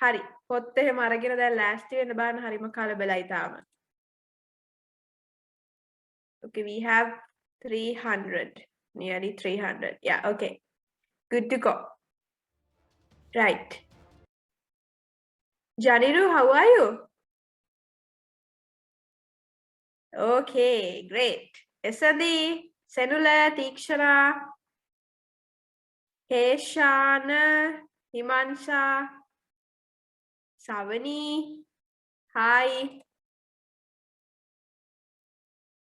හරි. පොත් එහෙම අරගෙන දැන් ලෑස්ති වෙන්න බලන්න හරිම කලබලයි තාම. Okay, we have 300, nearly 300. Yeah, okay. Good to go. Right. Janiru, how are you? Okay, great. Esadi, Senula, Tikshana, Heshana, Himansha, Savani, hi.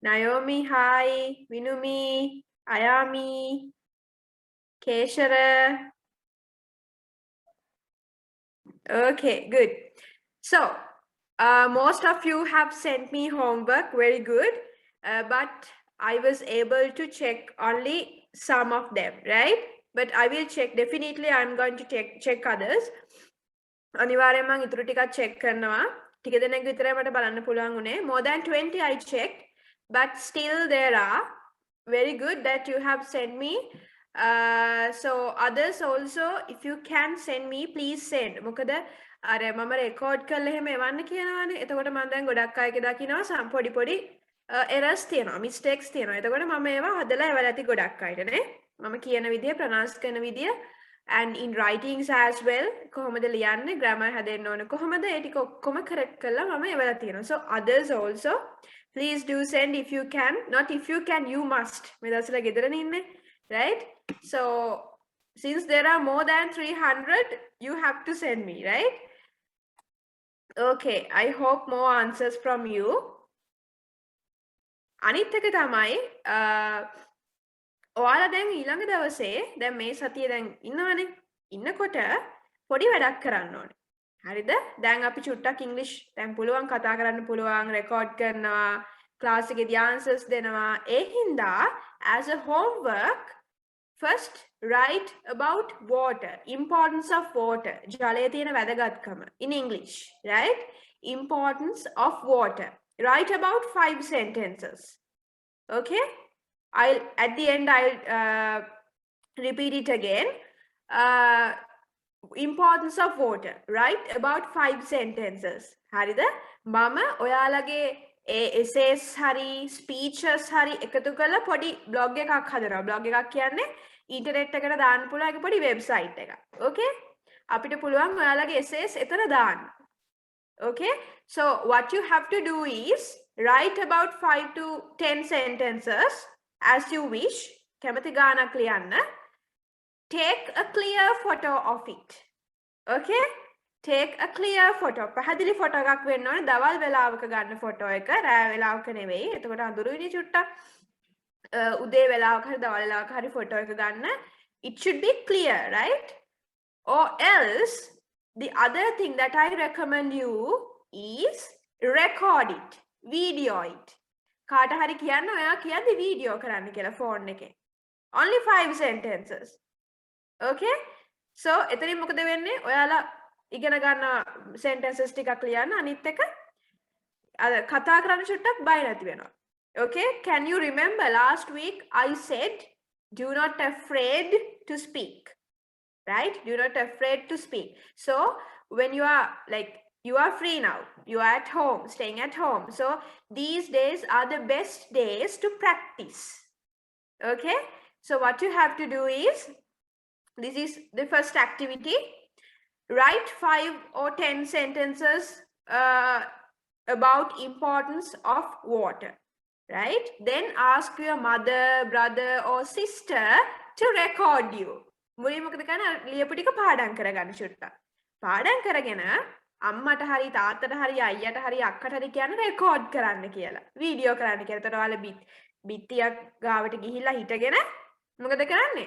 Naomi, hi. Vinumi, Ayami, Keshara. Okay, good. So, most of you have sent me homework, very good. But I was able to check only some of them, right? But I will check, definitely I'm going to check others. අනිවාර්යයෙන්ම මම ඉතුරු ටිකක් check කරනවා. ටික දෙනෙක් විතරයි මට බලන්න පුළුවන් උනේ. More than 20 I checked, but still there are. Very good that you have sent me. So others also, if you can send me, please send. මොකද අර මම රෙකෝඩ් කරලා එහෙම එවන්න කියනවානේ. එතකොට මම දැන් ගොඩක් අයගේ දකින්නවා පොඩි පොඩි errors තියෙනවා, mistakes තියෙනවා. එතකොට මම ඒවා හදලා එවලා ඇති ගොඩක් අයට නේ. මම කියන විදිය, pronounce කරන විදිය, and in writings as well, කොහොමද ලියන්නේ, grammar හැදෙන්න ඕන කොහොමද, ඒ ටික ඔක්කොම correct කරලා මම එවලා තියෙනවා. So others also, please do send if you can. Not if you can, you must. මේ දවස්වල ගෙදරනේ ඉන්නේ, right? So since there are more than 300, you have to send me, right? Okay, I hope more answers from you. අනිත් එක තමයි ඔයාලා දැන් ඊළඟ දවසේ දැන් මේ සතියේ දැන් ඉන්නවනේ, ඉන්නකොට පොඩි වැඩක් කරන්න ඕනේ. හරිද? දැන් අපි චුට්ටක් ඉංග්‍රීසි දැන් පුළුවන් කතා කරන්න පුළුවන්, රෙකෝඩ් කරනවා, ක්ලාස් එකේදී answers දෙනවා. ඒ හින්දා as a homework, first write about water, importance of water, ජලයේ තියෙන වැදගත්කම in English, right? Importance of water. Write about 5 sentences. Okay? At the end I'll repeat it again. Importance of water. Write about 5 sentences. හරිද? මම ඔයාලගේ essays hari, speeches hari එකතු කරලා පොඩි blog එකක් හදනවා. blog එකක් කියන්නේ ඉන්ටර්නෙට් එකට දාන්න පුළුවන් එක පොඩි website එකක්. Okay? අපිට පුළුවන් ඔයාලගේ essays එතන දාන්න. Okay? So what you have to do is write about 5 to 10 sentences as you wish. කැමති ගානක් ලියන්න. Take a clear photo of it. Okay? Take a clear photo. පැහැදිලි ෆොටෝ එකක් වෙන්න ඕනේ. දවල් වෙලාවක ගන්න ෆොටෝ එක. රෑ වෙලාවක නෙවෙයි. එතකොට අඳුරුයිනේ චුට්ටක්. උදේ වෙලාවක හරි දවල් වෙලාවක හරි ෆොටෝ එක ගන්න. It should be clear, right? Or else the other thing that I recommend you is record it, video it. කාට හරි කියන්න ඔයා කියන්නේ වීඩියෝ කරන්න කියලා ෆෝන් එකේ. Only 5 sentences. Okay? So එතනින් මොකද වෙන්නේ? ඔයාලා ඉගෙන ගන්න sentences ටිකක් ලියන්න, අනිත් එක කතා කරන්න චුට්ටක් බය නැති වෙනවා. Okay? Can you remember last week I said do not afraid to speak. Right? Do not afraid to speak. So when you are like, you are free now, you are at home, staying at home. So these days are the best days to practice. Okay? So what you have to do is, this is the first activity. Write 5 or 10 sentences about importance of water. Right? Then ask your mother, brother or sister to record you. මුලින්ම මොකද කරන්නේ? ලියපු ටික පාඩම් කරගන්න චුට්ටක්. පාඩම් කරගෙන අම්මට හරි තාත්තට හරි අයියට හරි අක්කට හරි කියන්න රෙකෝඩ් කරන්න කියලා. වීඩියෝ කරන්න කියලා. ඒතර ඔයාලා බිත්තියක් ගාවට ගිහිල්ලා හිටගෙන මොකද කරන්නේ?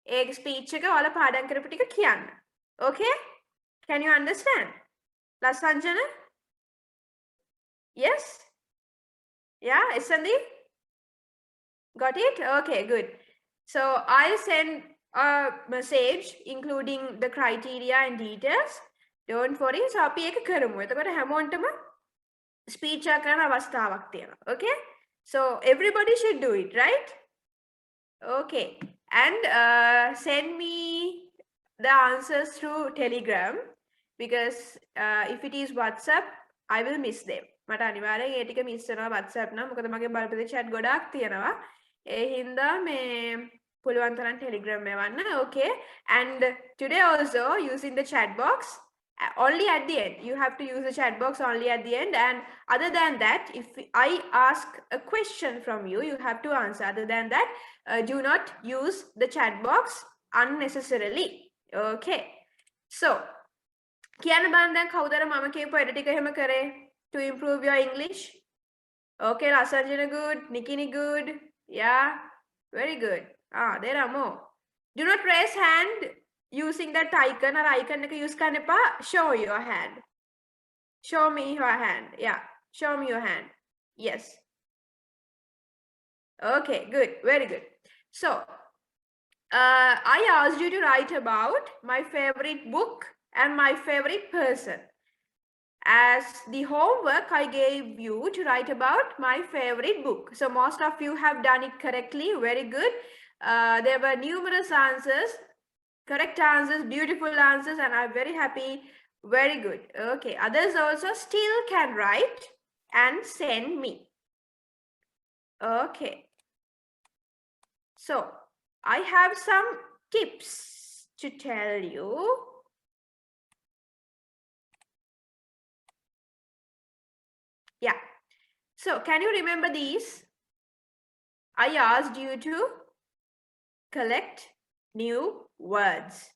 ඒ ස්පීච් එක ඔයාලා පාඩම් කරපු ටික කියන්න. Okay? Can you understand? ලස්සංජන? Yes? Yeah, Isandi? Got it? Okay, good. So I'll send a message including the criteria and details. Don't worry. So අපි ඒක කරමු. එතකොට හැමෝටම speech එක කරන අවස්ථාවක් තියෙනවා. Okay? So everybody should do it, right? Okay. And send me the answers through Telegram. because if it is WhatsApp, I will miss them. මට අනිවාර්යෙන් ඒ ටික මිස් වෙනවා WhatsApp නම්. මොකද මගේ බලපෑදී chat ගොඩාක් තියෙනවා. ඒ හින්දා මේ පුළුවන් තරම් Telegram එවන්න. Okay. And today also using the chat box only at the end. You have to use the chat box only at the end. And other than that, if I ask a question from you, you have to answer. Other than that, do not use the chat box unnecessarily. Okay. So, කියන්න බලන්න දැන් කවුදර මම කියපු වැඩ ටික එහෙම කරේ to improve your English? Okay, Rasanjana good, Nikini good. Yeah, very good. There are more. Do not raise hand using that icon or icon එක use කරන්න එපා. Show your hand. Show me your hand. Yeah, show me your hand. Yes. Okay, good. Very good. So, I asked you to write about my favorite book and my favorite person. As the homework, I gave you to write about my favorite book. So most of you have done it correctly. Very good. There were numerous answers, correct answers, beautiful answers, and I'm very happy. Very good. Okay. Others also still can write and send me. Okay. So I have some tips to tell you. Yeah. So can you remember these? I asked you to collect new words.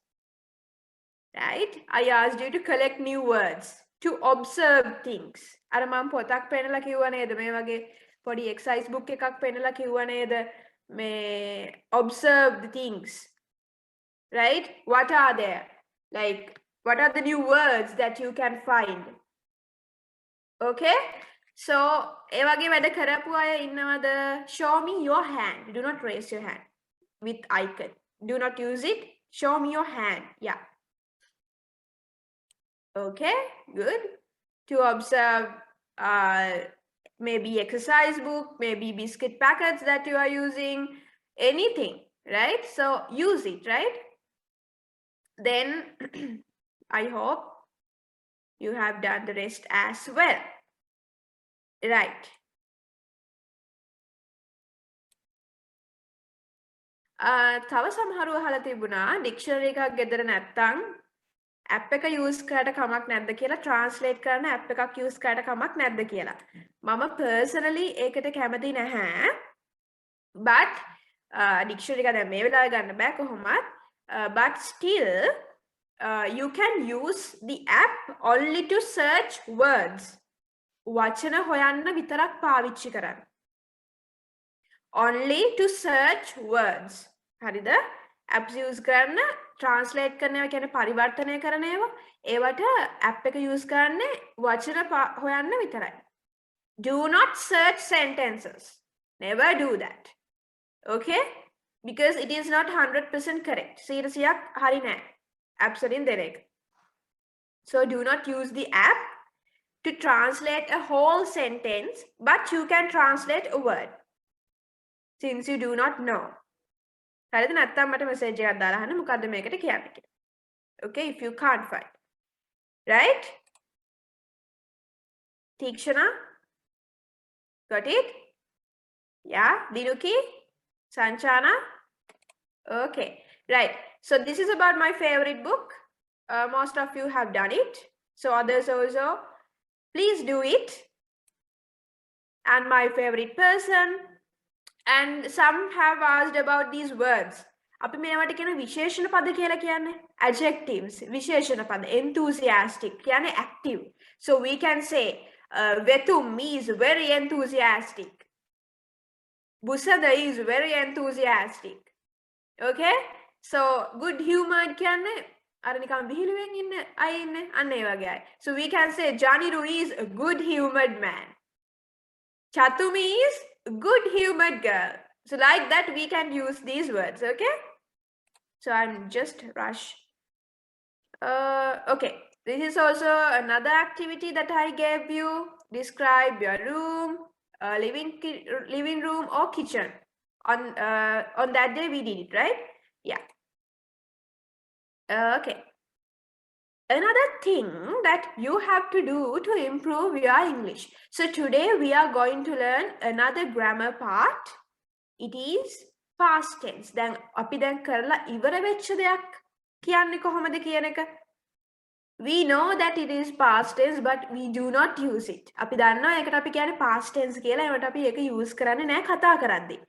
Right? I asked you to collect new words, to observe things. අර මම පොතක් පෙන්නලා කිව්වා නේද මේ වගේ පොඩි exercise book එකක් පෙන්නලා කිව්වා නේද මේ observe the things. Right? What are there? Like, what are the new words that you can find? Okay? So, ඒ වගේ වැඩ කරපු අය ඉන්නවද? Show me your hand. Do not raise your hand with icon. Do not use it. Show me your hand. Yeah. Okay, good. To observe maybe exercise book, maybe biscuit packets that you are using, anything, right? So use it, right? Then I hope you have done the rest as well. Right. තව සමහරව අහලා තිබුණා dictionary එකක් ගෙදර නැත්තම් app එක use කරලා කමක් නැද්ද කියලා translate කරන app එකක් use කරලා කමක් නැද්ද කියලා. මම personally ඒකට කැමති නැහැ. But dictionary එක දැන් මේ වෙලාවේ ගන්න බෑ කොහොමත්. But still you can use the app only to search words. වචන හොයන්න විතරක් පාවිච්චි කරන්න. Only to search words. හරිද? apps use කරන්න translate කරනවා කියන්නේ පරිවර්තනය කරන ඒවා. ඒවට app එක use කරන්නේ වචන හොයන්න විතරයි. Do not search sentences. Never do that. Okay? Because it is not 100% correct. 100%ක් හරි නෑ. apps වලින් දෙන එක. So do not use the app to translate a whole sentence, but you can translate a word. Since you do not know. හරිද? නැත්තම් මට message එකක් දාලා අහන්න මොකද්ද මේකට කියන්නේ කියලා. Okay, if you can't find. Right? Tikshana? Got it? Yeah, Dinuki? Sanchana? Okay, right. So this is about my favorite book. Most of you have done it. So others also, please do it. And my favorite person. And some have asked about these words. අපි මේවට කියන විශේෂණ පද කියලා කියන්නේ adjectives. විශේෂණ පද enthusiastic කියන්නේ active. So we can say Vetum is very enthusiastic. Busada is very enthusiastic. Okay? So good humored කියන්නේ අර නිකන් විහිළුවෙන් ඉන්න අය ඉන්නේ අන්න ඒ වගේ අය. So we can say Janiru is a good humored man. Chatumi is good humored girl. So like that we can use these words. Okay? So I'm just rush. Okay. This is also another activity that I gave you. Describe your room, living room or kitchen. On that day we did it, right? Yeah. Okay. another thing that you have to do to improve your English. So today we are going to learn another grammar part. It is past tense. දැන් අපි දැන් කරලා ඉවර වෙච්ච දෙයක් කියන්නේ කොහොමද කියන එක. We know that it is past tense, but we do not use it. අපි දන්නවා ඒකට අපි කියන්නේ past tense කියලා. ඒකට අපි ඒක use කරන්නේ නැහැ කතා කරද්දී.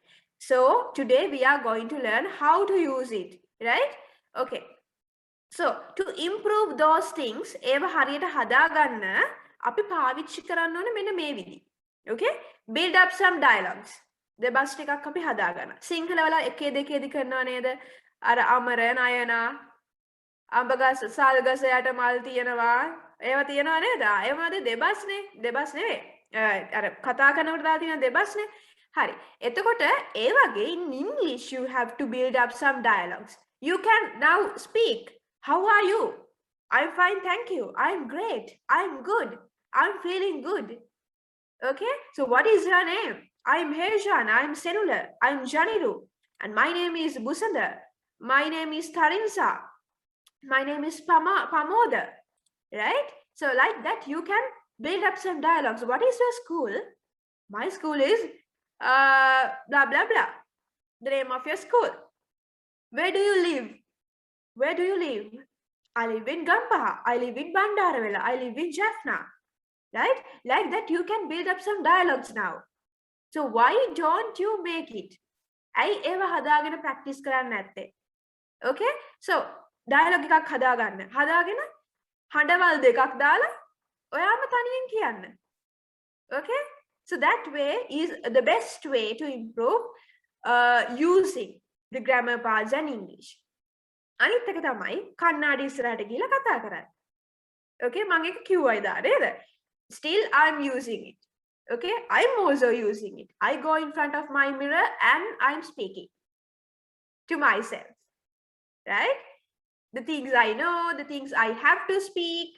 So today we are going to learn how to use it, right? Okay. So to improve those things, ඒව හරියට හදාගන්න අපි පාවිච්චි කරන්න ඕනේ මෙන්න මේ විදිහ. Okay? Build up some dialogues. දෙබස් ටිකක් අපි හදාගන්න. සිංහල වල එකේ දෙකේදී කරනවා නේද? අර අමර නයනා අඹගස් සල්ගස යට මල් තියනවා. ඒව තියනවා නේද? ඒවද දෙබස්නේ. දෙබස් නෙවෙයි. අර කතා කරනකොට දාලා තියෙන දෙබස්නේ. හරි. එතකොට ඒ වගේ in English you have to build up some dialogues. You can now speak. How are you? I'm fine, thank you. I'm great. I'm good. I'm feeling good. Okay? So what is your name? I'm Hershan. I'm Cellular. I'm Janiru. And my name is Busanda. My name is Tarinsa. My name is Pamoda. Right? So like that you can build up some dialogues. What is your school? My school is blah blah blah. The name of your school. Where do you live? Where do you live? I live in Gampaha. I live in Bandarawala. I live in Jaffna. Right? Like that you can build up some dialogues now. So why don't you make it? I ever හදාගෙන practice කරන්න නැත්තේ. Okay? So dialogue එකක් හදාගන්න. හදාගෙන හඬවල් දෙකක් දාලා ඔයාම තනියෙන් කියන්න. Okay? So that way is the best way to improve using the grammar parts and English. අනිත් එක තමයි කන්නාඩි ඉස්සරහට ගිහලා කතා කරන්න. Okay? මම ඒක කිව්වා ඉදා නේද? Still I'm using it. Okay? I'm also using it. I go in front of my mirror and I'm speaking to myself. Right? The things I know, the things I have to speak.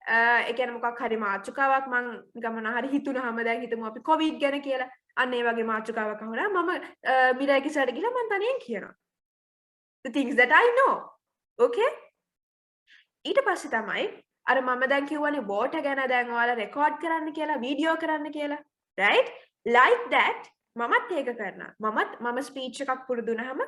ඒ කියන්නේ මොකක් හරි මාතෘකාවක් මම ගමන හරි හිතුනහම දැන් හිතමු අපි කොවිඩ් ගැන කියලා. අන්න ඒ වගේ මාතෘකාවක් අහුණා මම මිරර් එක ඉස්සරහට ගිහලා මම තනියෙන් කියනවා. The things that I know. Okay? ඊට පස්සේ තමයි අර මම දැන් කියවනේ වෝටර් ගැන දැන් ඔයාලා රෙකෝඩ් කරන්න කියලා, වීඩියෝ කරන්න කියලා. Right? Like that මමත් ඒක කරනවා. මම ස්පීච් එකක් පුරුදු වුණාම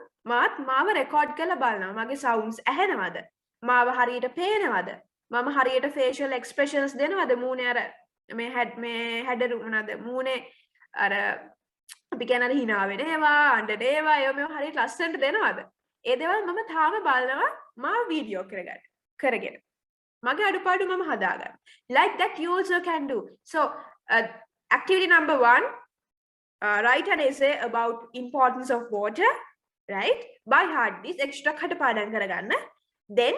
මාව රෙකෝඩ් කරලා බලනවා. මගේ සවුන්ඩ්ස් ඇහෙනවද? මාව හරියට පේනවද? මම හරියට facial expressions දෙනවද? මූණේ අර මේ හැඩ මොනවාද? මූණේ අර අපි කියන අර hina වෙන ඒවා, අඬන ඒවා, ඒවා මේ හරියට ලස්සනට දෙනවද? ඒ දේවල් මම තාම බලනවා මාව වීඩියෝ කරගෙන. මගේ අඩුපාඩු මම හදාගන්න. Like that you also can do. So activity number 1, write an essay about importance of water. Right? By heart this extra කටපාඩම් කරගන්න. Then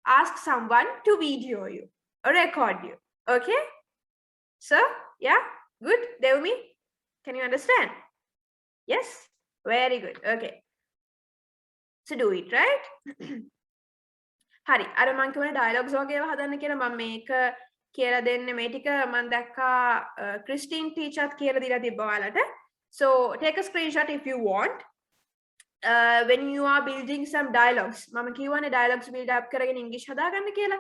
ask someone to video you or record you. Okay? So, yeah? Good? Devmi? Can you understand? Yes? Very good. Okay. So do it, right? හරි. අර මම කියන dialogues වගේ ඒවා හදන්න කියලා මම මේක කියලා දෙන්නේ මේ ටික මම දැක්කා ක්‍රිස්ටින් ටීචර්ත් කියලා දීලා තිබ්බා ඔයාලට. So take a screenshot if you want. When you are building some dialogues. මම කියවනේ dialogues build up කරගෙන English හදාගන්න කියලා.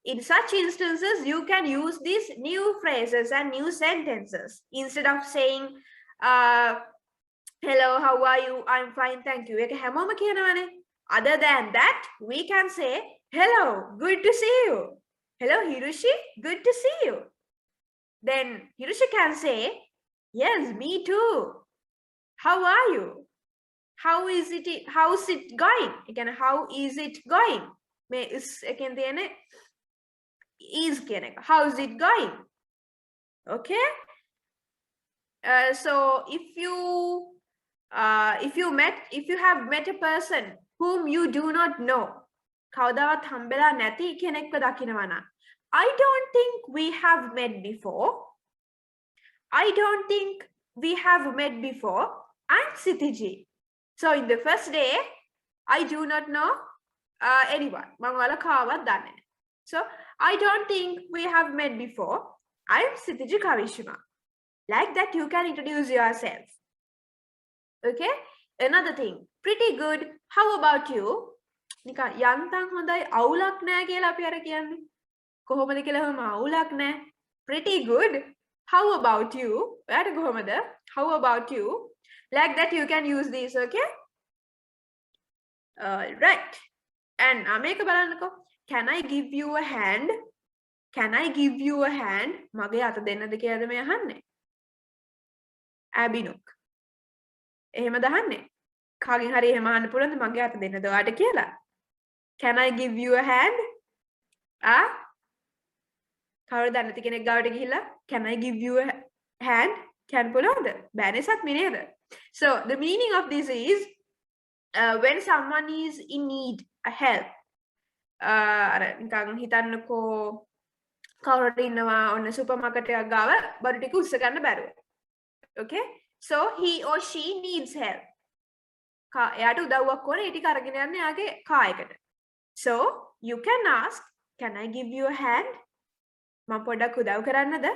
In such instances you can use these new phrases and new sentences instead of saying hello, how are you? I'm fine, thank you. ඒක හැමෝම කියනවානේ. Other than that, we can say, hello, good to see you. Hello, Hiroshi, good to see you. Then Hiroshi can say, yes, me too. How are you? How's it going? Again, how is it going? May is again the is how's it going? Okay. So if you have met a person whom you do not know, කවදාවත් හම්බෙලා නැති කෙනෙක්ව දකිනවා නම්, I don't think we have met before. I don't think we have met before. I'm Sitiji. So in the first day, I do not know anyone. මම ඔයාලා කවවත් දන්නේ නැහැ. So I don't think we have met before. I'm Sitiji Kavishima. Like that you can introduce yourself. Okay? Another thing, pretty good. How about you? නිකන් යන්තම් හොඳයි අවුලක් නැහැ කියලා අපි අර කියන්නේ. කොහොමද කියලා හැම අවුලක් නැහැ. Pretty good. How about you? ඔයාට කොහොමද? How about you? Like that you can use these, okay? Right. And මේක බලන්නකෝ. Can I give you a hand? Can I give you a hand? මගේ අත දෙන්නද කියලාද මේ අහන්නේ? ඇබිනුක්. එහෙමද අහන්නේ? කාගෙන් හරි එහෙම අහන්න පුළුවන්ද මගේ අත දෙන්නද ඔයාට කියලා? Can I give you a hand? කවුරුද දන්නේ නැති කෙනෙක් ගාවට ගිහිල්ලා Can I give you a hand? කියන්න පුළුවන්ද? බෑනේ සත්මි නේද? So the meaning of this is when someone is in need a help. අර නිකන් හිතන්නකෝ කවුරුද ඉන්නවා ඔන්න සුපර් මාකට් එකක් ගාව බඩු ටික උස්ස ගන්න බැරුව. Okay? So he or she needs help. එයාට උදව්වක් ඕනේ ඒ ටික අරගෙන යන්න එයාගේ කායකට. So you can ask, can I give you a hand? මම පොඩ්ඩක් උදව් කරන්නද?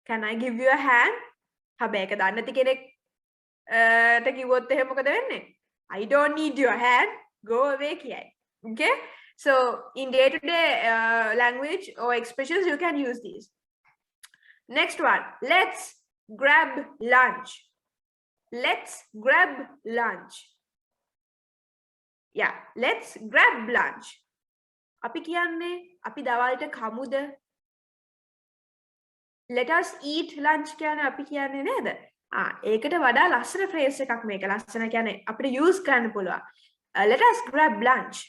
Can I give you a hand? හැබැයි ඒක දන්නේ නැති කෙනෙක් ට කිව්වොත් එහෙම මොකද වෙන්නේ? I don't need your hand. Go away කියයි. Okay? So in day-to-day language or expressions you can use these. Next one. Let's grab lunch. Let's grab lunch. Yeah, let's grab lunch. අපි කියන්නේ අපි දවල්ට කමුද? Let us eat lunch කියන්නේ අපි කියන්නේ නේද? ඒකට වඩා ලස්සන phrase එකක් මේක. ලස්සන කියන්නේ අපිට use කරන්න පුළුවන්. Let us grab lunch.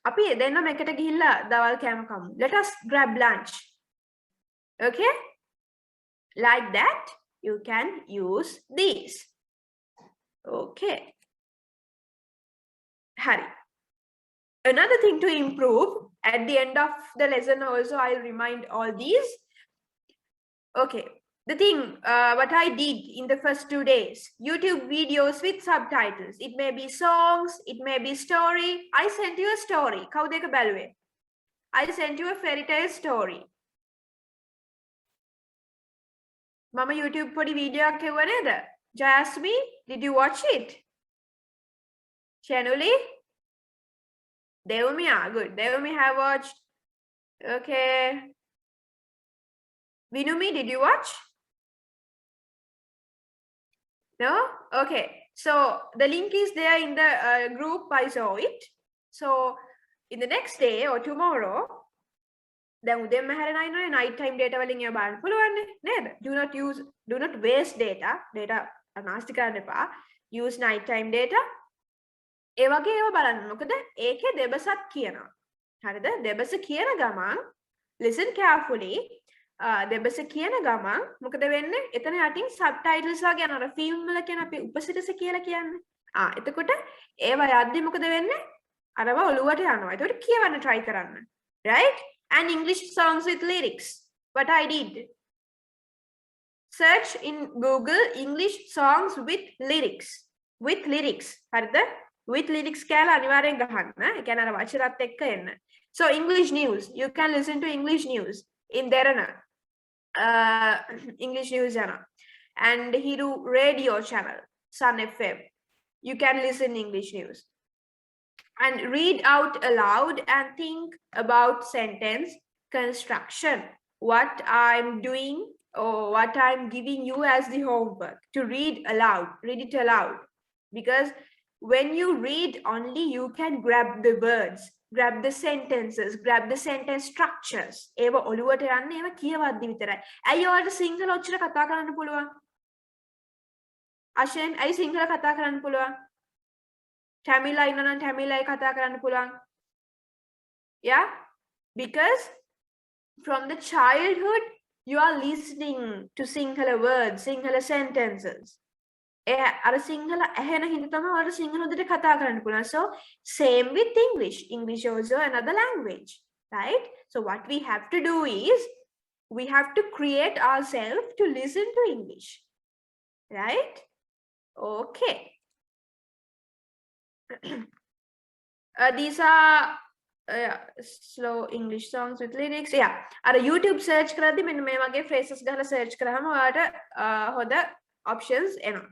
අපි දෙන්නම එකට ගිහිල්ලා දවල් කෑම කමු. Let us grab lunch. Okay? Like that you can use these. Okay. Hari. Another thing to improve at the end of the lesson also I'll remind all these. Okay. The thing what I did in the first 2 days, YouTube videos with subtitles. It may be songs, it may be story. I sent you a story. කවුද ඒක බැලුවේ? I sent you a fairy tale story. මම YouTube පොඩි video එකක් කෙවුවා නේද? Jasmine, did you watch it? Chanuli? Devumi, good. Devumi have watched. Okay. Vinumi, did you watch? No? Okay. So the link is there in the group. I saw it. So in the next day or tomorrow, දැන් උදේම හැරෙනයි night time data වලින් ඒවා බලන්න පුළුවන් නේද? Do not waste data. Data අනාස්ති කරන්න එපා. Use night time data. ඒ වගේ ඒවා බලන්න. මොකද ඒකේ දෙබසක් කියනවා. හරිද? දෙබස කියන ගමන් listen carefully. දෙබස කියන ගමන් මොකද වෙන්නේ? එතන යටින් subtitles වගේ යනවා. ෆිල්ම් වල කියන අපි උපසිරස කියලා කියන්නේ. එතකොට ඒවා යද්දි මොකද වෙන්නේ? අරව ඔලුවට යනවා. ඒකට කියවන්න try කරන්න. Right? And English songs with lyrics. What I did. Search in Google English songs with lyrics. With lyrics. හරිද? With lyrics කියලා අනිවාර්යෙන් ගහන්න. ඒ කියන්නේ අර වචනත් එක්ක එන්න. So English news. You can listen to English news in Derana. English news channel. And Hiru radio channel. Sun FM. You can listen English news. And read out aloud and think about sentence construction. What I'm doing or what I'm giving you as the homework. To read aloud. Read it aloud. Because when you read only, you can grab the words, grab the sentences, grab the sentence structures. ඒව ඔළුවට යන්නේ ඒව කියවද්දි විතරයි. ඇයි ඔයාලට සිංහල ඔච්චර කතා කරන්න පුළුවන්? අශෙන් ඇයි සිංහල කතා කරන්න පුළුවන්? Tamil ඉන්න නම් Tamil අය කතා කරන්න පුළුවන්. Yeah? Because from the childhood you are listening to Sinhala words, Sinhala sentences. අර සිංහල ඇහෙන හින්දා තමයි ඔයාලට සිංහල හොඳට කතා කරන්න පුළුවන්. So same with English. English also another language, right? So what we have to do is we have to create ourselves to listen to English, right? Okay. These are slow English songs with lyrics. Yeah. අර YouTube search කරද්දි මෙන්න මේ වගේ phrases ගහලා search කරාම ඔයාලට හොඳ options එනවා.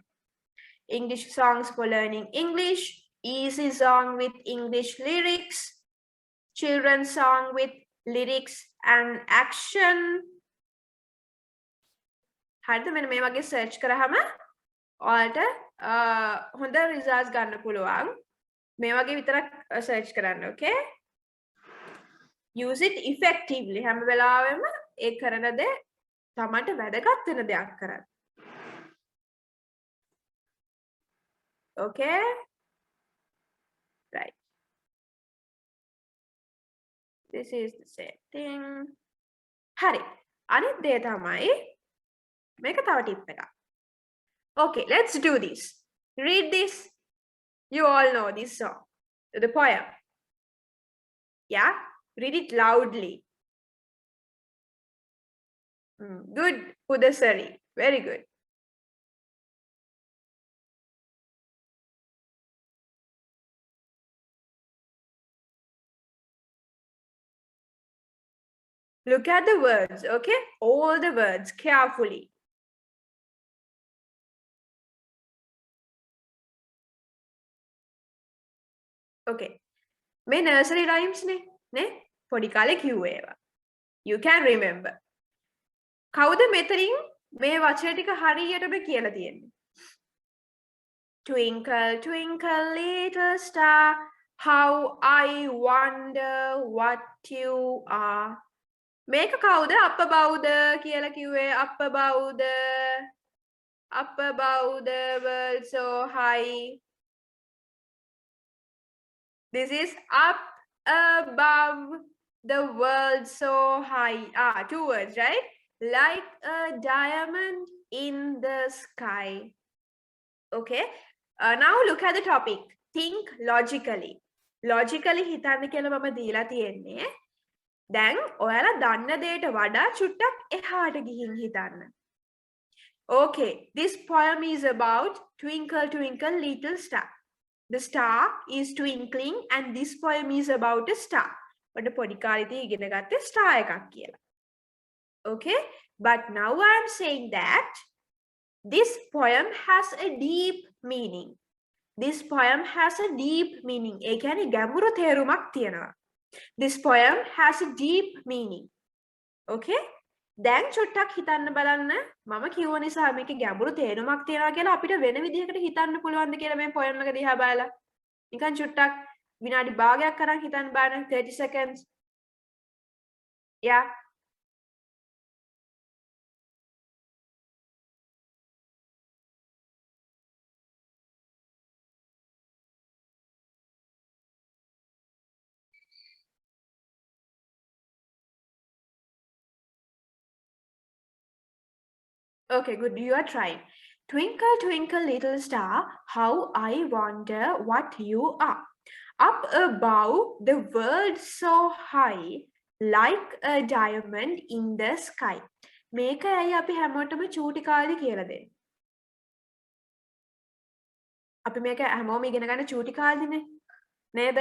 English songs for learning English, easy song with English lyrics, children's song with lyrics and action. හරිද? මෙන්න මේ වගේ search කරාම ඔයාලට හොඳ results ගන්න පුළුවන්. මේ වගේ විතරක් search කරන්න, okay? Use it effectively. හැම වෙලාවෙම ඒ කරන දේ තමන්ට වැදගත් වෙන දෙයක් කරන්න. Okay? Right. This is the same thing. හරි. අනිත් දේ තමයි මේක තව ටිප් එකක්. Okay, let's do this. Read this. You all know this song, the poem. Yeah? Read it loudly. Good, Pudasari. Very good. Look at the words, okay? All the words carefully. Okay. මේ nursery rhymes නේ පොඩි කාලේ කිව්වේ ඒවා. You can remember. කවුද මෙතනින් මේ වචන ටික හරියටම කියලා තියෙන්නේ? Twinkle, twinkle, little star, how I wonder what you are. මේක කවුද? up above the කියලා කිව්වේ. up above the world so high. This is up above the world so high. Two words, right? Like a diamond in the sky. Okay. Now look at the topic. Think logically. Logically හිතන්න කියලා මම දීලා තියෙන්නේ. දැන් ඔයාලා දන්න දෙයට වඩා චුට්ටක් එහාට ගිහින් හිතන්න. Okay, this poem is about Twinkle Twinkle Little Star. The star is twinkling and this poem is about a star. But පොඩි කාලේදී ඉගෙන ගත්තේ star එකක් කියලා. Okay, but now I am saying that this poem has a deep meaning. This poem has a deep meaning. ඒ කියන්නේ ගැඹුරු තේරුමක් තියෙනවා. This poem has a deep meaning. Okay? දැන් චුට්ටක් හිතන්න බලන්න මම කිව්ව නිසා මේකේ ගැඹුරු තේරුමක් තියෙනවා කියලා අපිට වෙන විදිහකට හිතන්න පුළුවන්ද කියලා මේ poem එක දිහා බලලා. නිකන් චුට්ටක් විනාඩි භාගයක් කරන් හිතන්න බලන්න 30 seconds. Yeah. Okay, good. You are trying. Twinkle, twinkle, little star, how I wonder what you are. Up above the world so high, like a diamond in the sky. මේක ඇයි අපි හැමෝටම චූටි කාලේ කියලා දෙන්නේ? අපි මේක හැමෝම ඉගෙන ගන්න චූටි කාලේනේ නේද?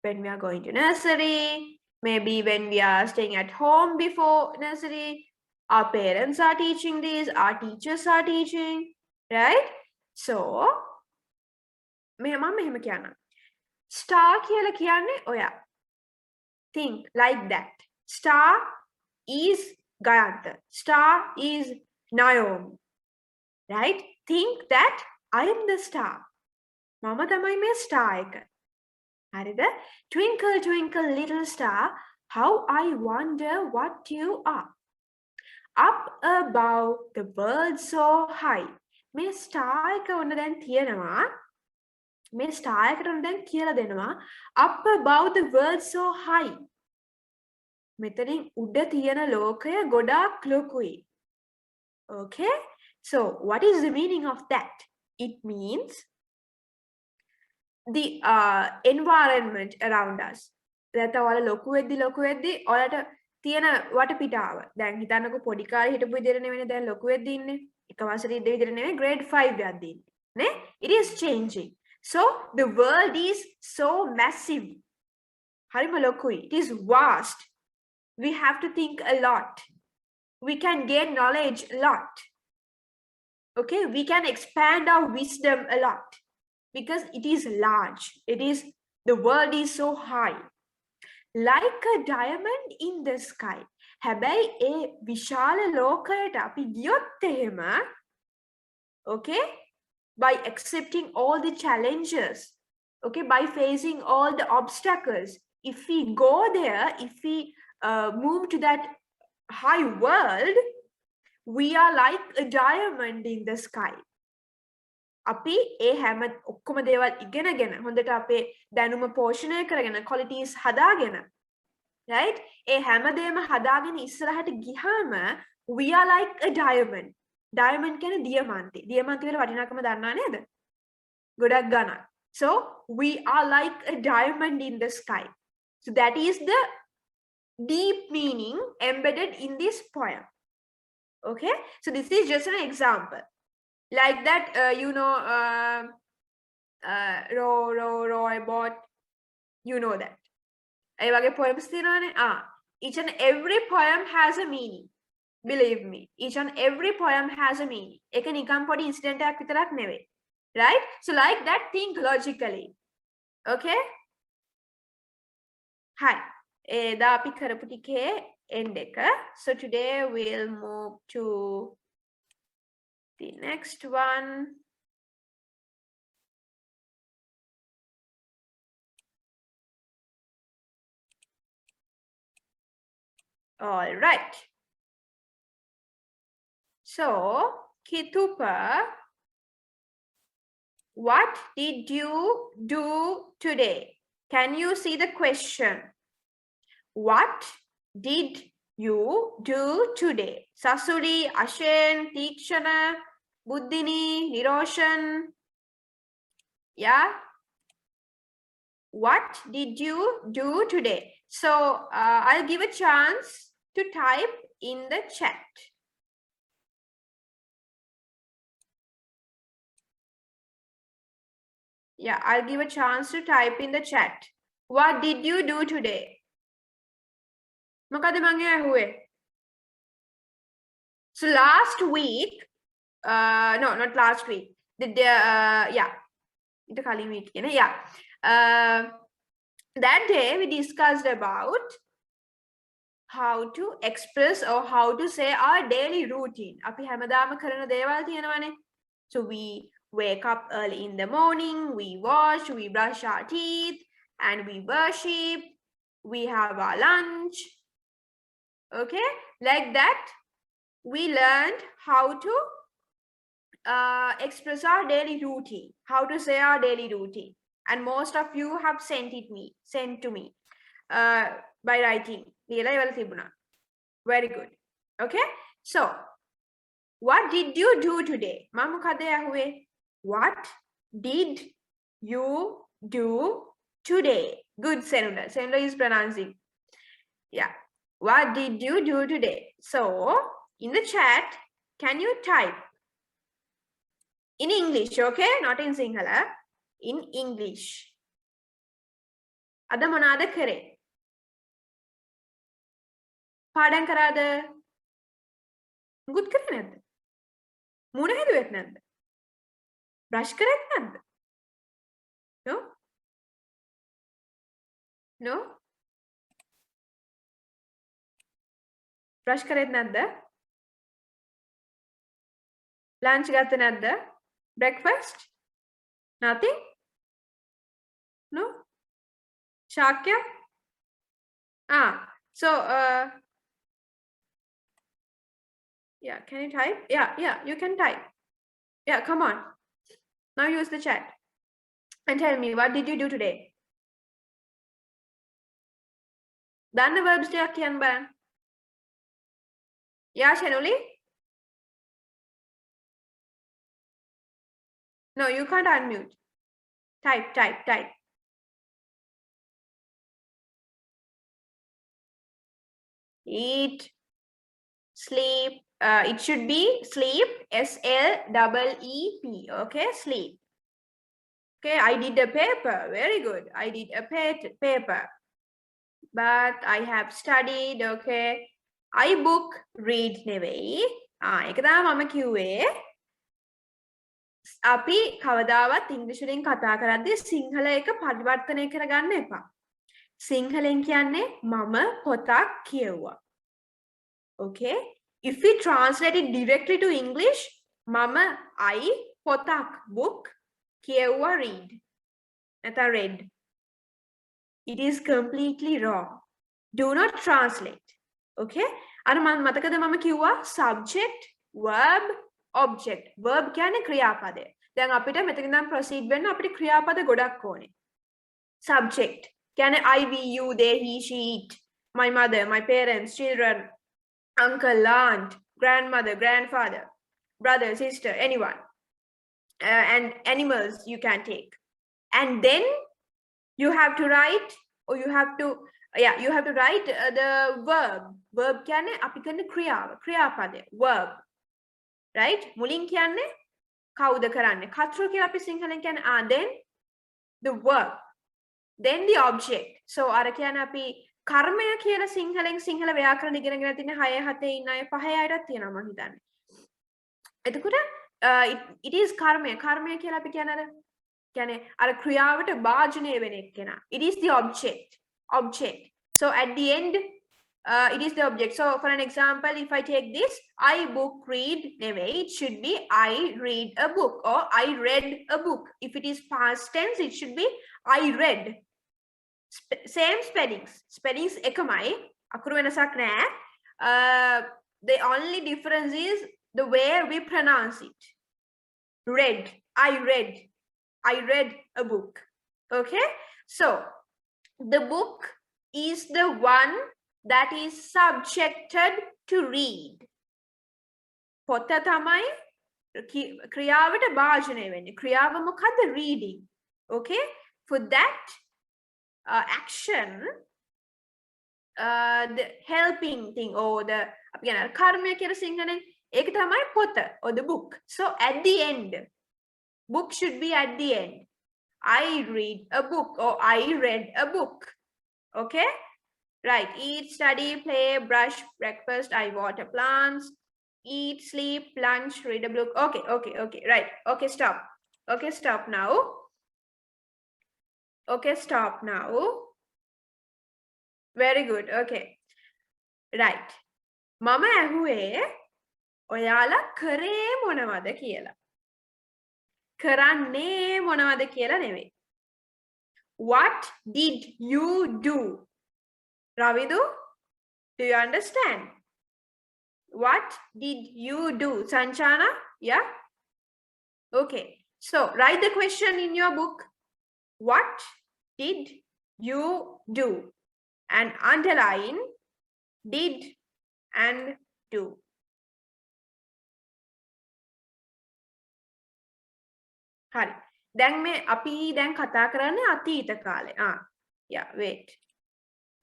When we are going to nursery, maybe when we are staying at home before nursery, our parents are teaching this, our teachers are teaching, right? So, මම මෙහෙම කියන්නම්. Star කියලා කියන්නේ ඔයා. Think like that. Star is Gayantha. Star is Naomi. Right? Think that I am the star. මම තමයි මේ star එක. හරිද? Twinkle, twinkle, little star, how I wonder what you are. Up above the world so high. මේ star එක ඔන්න දැන් තියෙනවා. මේ star එකට ඔන්න දැන් කියලා දෙනවා. Up above the world so high. මෙතනින් උඩ තියෙන ලෝකය ගොඩාක් ලොකුයි. Okay? So, what is the meaning of that? It means the environment around us. දැන් ඔයාලා ලොකු වෙද්දි ඔයාලට තියෙන වටපිටාව. දැන් හිතන්නකෝ පොඩි කාලේ හිටපු විදිහට නෙවෙයි දැන් ලොකු වෙද්දි ඉන්නේ. එක වසරේ ඉඳ විදිහට නෙවෙයි grade 5 යද්දි ඉන්නේ. නේ? It is changing. So, the world is so massive. හරිම ලොකුයි. It is vast. We have to think a lot. We can gain knowledge a lot. Okay, we can expand our wisdom a lot because it is large. The world is so high. Like a diamond in the sky. හැබැයි ඒ විශාල ලෝකයට අපි ගියොත් එහෙම, okay, by accepting all the challenges, okay, by facing all the obstacles, if we go there, if we move to that high world, we are like a diamond in the sky. අපි ඒ හැම ඔක්කොම දේවල් ඉගෙනගෙන හොඳට අපේ දැනුම පෝෂණය කරගෙන qualities හදාගෙන, right, ඒ හැමදේම හදාගෙන ඉස්සරහට ගියාම we are like a diamond. Diamond කියන්නේ දියමන්ති. දියමන්ති වල වටිනාකම දන්නා නේද? ගොඩක් ගණන්. So we are like a diamond in the sky. So that is the deep meaning embedded in this poem. Okay, so this is just an example. Like that, row I bought, you know that. ඒ වගේ poems තියෙනවානේ. Each and every poem has a meaning. Believe me, each and every poem has a meaning. ඒක නිකම් පොඩි incident එකක් විතරක් නෙවෙයි. Right? So like that, think logically. Okay? Hi. එදා අපි කරපු ටිකේ end එක. So today we'll move to the next one. All right. So, Kitupa, what did you do today? Can you see the question? What did you do today? Sasuri, Ashen, Tikshana, Buddhini, Niroshan. Yeah? What did you do today? So, I'll give a chance to type in the chat. Yeah, I'll give a chance to type in the chat. What did you do today? මොකද මං ඇහුවේ? So last week, no, not last week. Yeah, ඊට කලින් week කියන. Yeah. That day we discussed about how to express or how to say our daily routine. අපි හැමදාම කරන දේවල් තියෙනවානේ. So we wake up early in the morning, we wash, we brush our teeth, and we worship, we have our lunch. Okay, like that, we learned how to express our daily routine, how to say our daily routine. And most of you have sent to me by writing. Very good. Okay, so what did you do today? What did you do today? Good, Senula. Senula is pronouncing. Yeah. What did you do today? So, in the chat, can you type in English, okay? Not in Sinhala. In English. Ada monada kare. Padan karada. Good kare nadda. Muna heduwet nadda. Brush karet nadda. No? No? Brush karet nadda. Lunch gatta nadda. Breakfast? Nothing? No? Shakya? So, yeah, can you type? Yeah, you can type. Yeah, come on. Now use the chat. And tell me, what did you do today? Dana verbs ටිකක් කියන්න බලන්න. Yeah, Shanuli? No, you can't unmute. Type. Eat, sleep. It should be sleep, SLEEP. Okay, sleep. Okay, I did a paper. Very good. I did a paper. But I have studied. Okay. I book read නෙවෙයි. ඒක තමයි මම කිව්වේ. අපි කවදාවත් ඉංග්‍රීසි වලින් කතා කරද්දී සිංහල එක පරිවර්තනය කරගන්න එපා. සිංහලෙන් කියන්නේ මම පොතක් කියවුවා. Okay? If we translate it directly to English, mama I potak book කියවුවා read. නැත්නම් read. It is completely wrong. Do not translate. Okay? අර මම මතකද මම කිව්වා subject, verb, object. Verb කියන්නේ ක්‍රියාපදය. දැන් අපිට මෙතන ඉඳන් proceed වෙන්න අපිට ක්‍රියාපද ගොඩක් ඕනේ. Subject කියන්නේ I, we, you, they, he, she, it. My mother, my parents, children, uncle, aunt, grandmother, grandfather, brother, sister, anyone. And animals you can take. And then you have to write, or you have to write the verb. Verb කියන්නේ අපි කරන ක්‍රියාව, ක්‍රියාපදය, verb. Right? මුලින් කියන්නේ කවුද කරන්නේ? කතෘ කියලා අපි සිංහලෙන් කියන්නේ then the verb. Then the object. So අර කියන්නේ අපි කර්මය කියලා සිංහලෙන් සිංහල ව්‍යාකරණ ඉගෙනගෙන තියෙන 6 7 ඉන්න අය 5 අයටත් තියෙනවා මම හිතන්නේ. එතකොට it is කර්මය. කර්මය කියලා අපි කියන්නේ අර ක්‍රියාවට භාජනය වෙන එක්කෙනා. It is the object. So at the end it is the object. So for an example, if I take this, I book read නෙවෙයි, it should be I read a book or I read a book. If it is past tense, it should be I read. Same spellings එකමයි, අකුරු වෙනසක් නැහැ. The only difference is the way we pronounce it. Read, I read a book. Okay, so the book is the one that is subjected to read. පොත තමයි ක්‍රියාවට භාජනය වෙන්නේ. ක්‍රියාව මොකද්ද? reading. Okay, for that action, the helping thing or the karma කියලා සිංහලෙන් ඒක තමයි පොත or the book. So at the end, book should be at the end. I read a book or I read a book. Okay, right. Eat, study, play, brush, breakfast, I water plants, eat, sleep, lunch, read a book. Okay, right. Okay, stop now. Okay, stop now. Very good. Okay, right. මම ඇහුවේ ඔයාලා කරේ මොනවද කියලා. කරන්නේ මොනවද කියලා නෙවෙයි. What did you do? Ravidu, do you understand? What did you do? Sanchana, yeah? Okay, so write the question in your book. What did you do? And underline did and do. හරි. දැන් මේ අපි දැන් කතා කරන්නේ අතීත කාලේ. yeah, wait.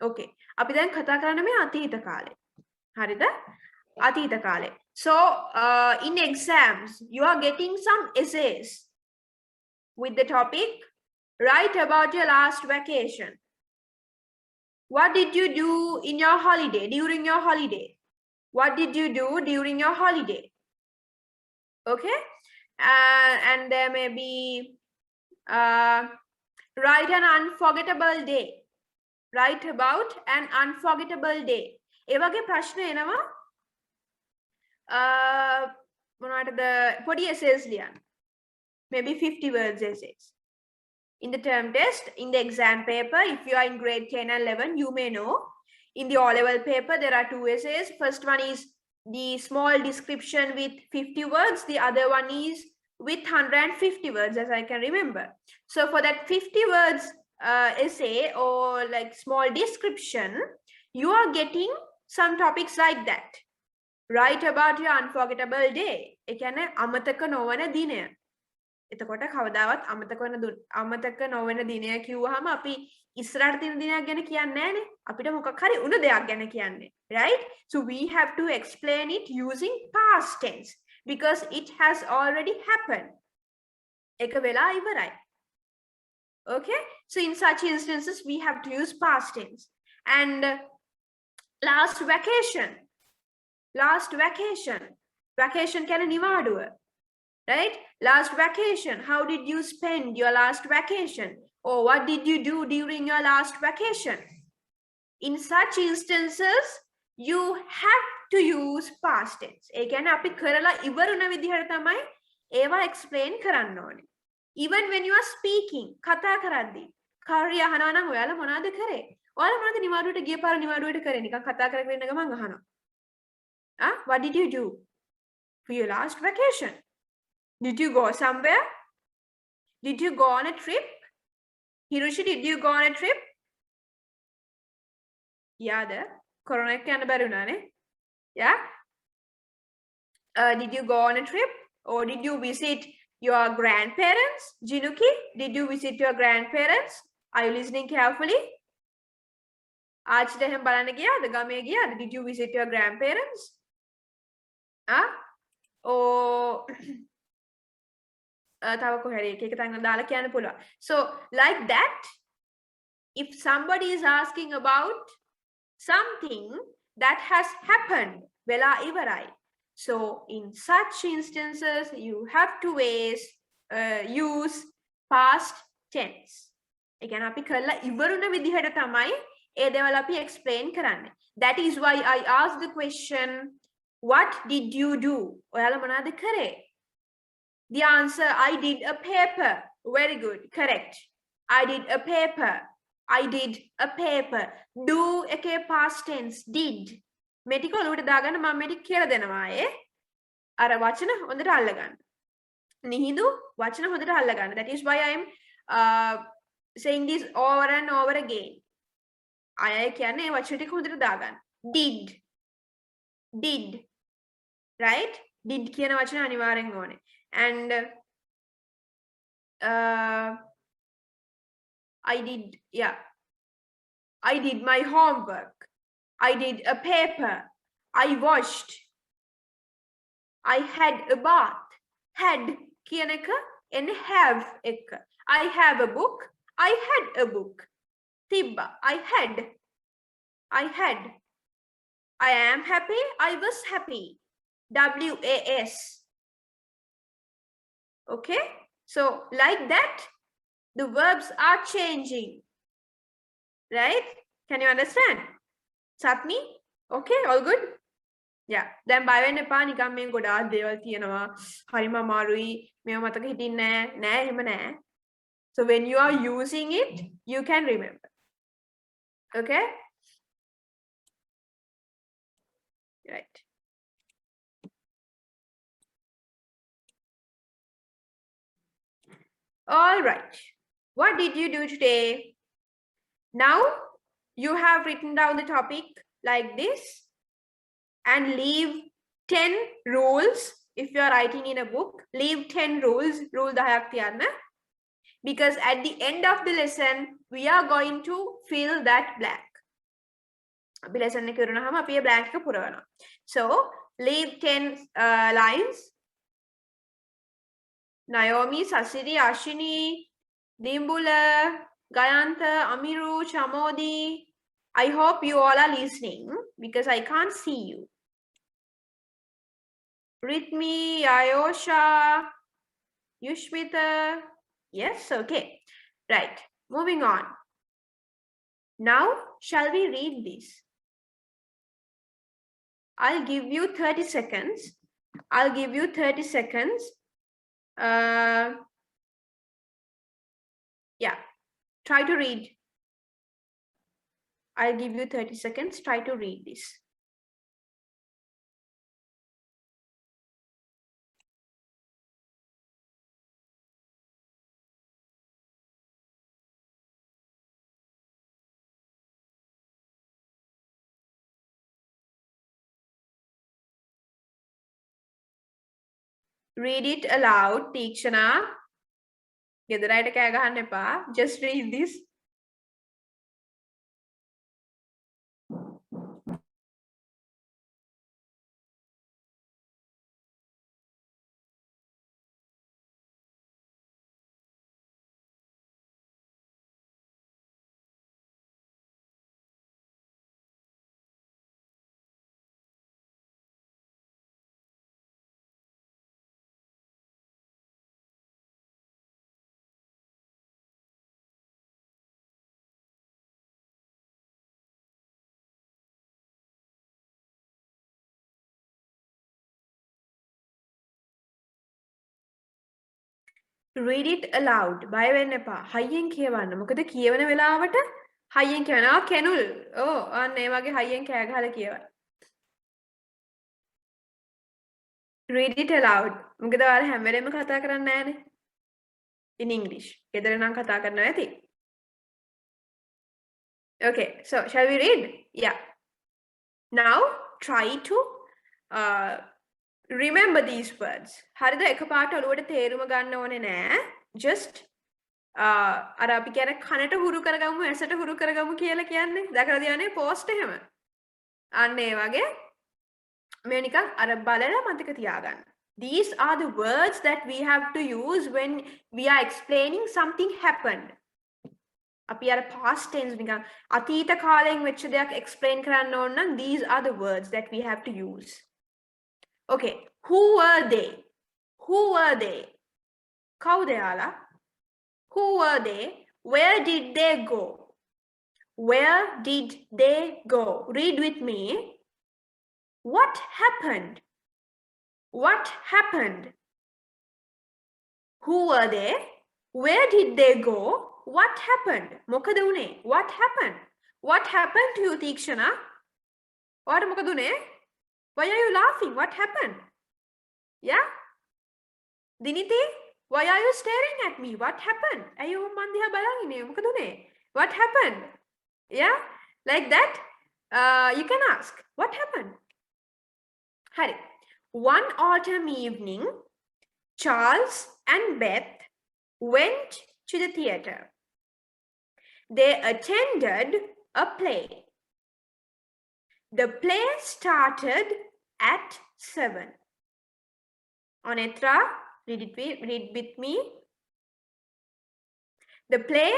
Okay. අපි දැන් කතා කරන්නේ මේ අතීත කාලේ. හරිද? අතීත කාලේ. So in exams you are getting some essays with the topic write about your last vacation. What did you do in your holiday, during your holiday? What did you do during your holiday? Okay, and there may be write an unforgettable day. Write about an unforgettable day. ඒ වගේ ප්‍රශ්න එනවා මොනවටද පොඩි essays ලියන්න. Maybe 50 words essays. In the term test, in the exam paper, if you are in grade 10 and 11, you may know. In the O-level paper, there are 2 essays. First one is the small description with 50 words. The other one is with 150 words, as I can remember. So for that 50 words essay or like small description, you are getting some topics like that. Write about your unforgettable day. ඒ කියන්නේ අමතක නොවන දිනය. එතකොට කවදාවත් අමතක නොවන දිනය කිව්වහම අපි ඉස්සරහට තියෙන දිනයක් ගැන කියන්නේ නැහැනේ. අපිට මොකක් හරි උණු දෙයක් ගැන කියන්නේ. Right? So we have to explain it using past tense because it has already happened. එක වෙලා ඉවරයි. Okay? So in such instances we have to use past tense. And last vacation. Vacation කියන්නේ නිවාඩුව. right? Last vacation, how did you spend your last vacation? Or what did you do during your last vacation? In such instances, you have to use past tense. ඒ කියන්නේ අපි කරලා ඉවරුන විදිහට තමයි ඒවා explain කරන්න ඕනේ. Even when you are speaking, කතා කරද්දී කාර්ය අහනවා නම් ඔයාලා මොනවද කරේ? ඔයාලා මොනවද නිවාඩුවට ගිය පාර නිවාඩුවට කරේ? නිකන් කතා කරගෙන ඉන්න ගමන් අහනවා. What did you do for your last vacation? Did you go somewhere? Did you go on a trip? Hiroshi, did you go on a trip? Yeah, the corona can barunane. Yeah. Did you go on a trip or did you visit your grandparents? Jinuki, did you visit your grandparents? Are you listening carefully? Did you visit your grandparents? Or so like that, if somebody is asking about something that has happened, vela ivarai. So in such instances, you have to use past tense. Again, api kalla ivaruna vidihata tamai e dewala api explain karanne. That is why I asked the question, what did you do? Oyala monada kare? The answer, I did a paper. Very good, correct. I did a paper. I did a paper. Do එකේ past tense did. මේ ටික ඔලුවට දාගන්න මම මේ ටික කියලා දෙනවා අර වචන හොඳට අල්ලගන්න. නිහිදු වචන හොඳට අල්ලගන්න. That is why I am saying this over and over again. අය කියන්නේ මේ වචන ටික හොඳට දාගන්න. Did. Did. Right? Did කියන වචන අනිවාර්යෙන් ඕනේ. And I did, yeah. I did my homework. I did a paper. I washed. I had a bath. Had කියන එක and have එක. I have a book. I had a book. තිබ්බා. I had. I had. I am happy. I was happy. WAS. Okay? So like that, the verbs are changing. Right? Can you understand? Satni? Okay, all good? Yeah. Then බය වෙන්න එපා නිකන් මේ ගොඩාක් දේවල් තියෙනවා. හරිම අමාරුයි. මේව මතක හිටින්නේ නැහැ. නෑ එහෙම නෑ. So when you are using it, you can remember. Okay? Right. All right. What did you do today? Now you have written down the topic like this and leave 10 rules. If you are writing in a book, leave 10 rules. Rule 10ක් තියන්න. Because at the end of the lesson, we are going to fill that blank. අපි lesson එක ඉවරනහම අපි ඒ blank එක පුරවනවා. So leave 10 lines. Naomi, Sasiri, Ashini, Dimbula, Gayanta, Amiru, Chamodi. I hope you all are listening because I can't see you. Rithmi, Ayosha, Yushmita. Yes, okay. Right. Moving on. Now, shall we read this? I'll give you 30 seconds. I'll give you 30 seconds. Yeah, try to read. I'll give you 30 seconds. Try to read this. Read it aloud, Tikshana. Just read this. read it aloud. බය වෙන්න එපා. හයියෙන් කියවන්න. මොකද කියවන වෙලාවට හයියෙන් කියවනවා. කෙනුල්. අන්න ඒ වගේ හයියෙන් කෑ ගහලා කියවන්න. Read it aloud. මොකද ඔයාලා හැම වෙලේම කතා කරන්නේ නැහනේ. In English. ගෙදර නම් කතා කරනවා ඇති. Okay, so shall we read? Yeah. Now try to remember these words. හරිද? එකපාරට ඔළුවට තේරුම ගන්න ඕනේ නෑ. Just අර අපි කියන කනට හුරු කරගමු, ඇසට හුරු කරගමු කියලා කියන්නේ. දැකලා තියන්නේ post එහෙම. අන්න ඒ වගේ මේ නිකන් අර බලලා මතක තියාගන්න. These are the words that we have to use when we are explaining something happened. අපි අර past tense නිකන් අතීත කාලයෙන් වෙච්ච දෙයක් explain කරන්න ඕන නම් these are the words that we have to use. Okay, who were they? Who were they? කවුද යාලා? Who were they? Where did they go? Where did they go? Read with me. What happened? What happened? Who were they? Where did they go? What happened? මොකද උනේ? What happened? What happened to you, Tikshana? ඔයාට මොකද උනේ? Why are you laughing? What happened? Yeah? Diniti, why are you staring at me? What happened? අයියෝ මන් දිහා බලන් ඉන්නේ. මොකද උනේ? What happened? Yeah? Like that, you can ask. What happened? Hari. One autumn evening, Charles and Beth went to the theater. They attended a play. The play started at 7. Onetra, read with me. The play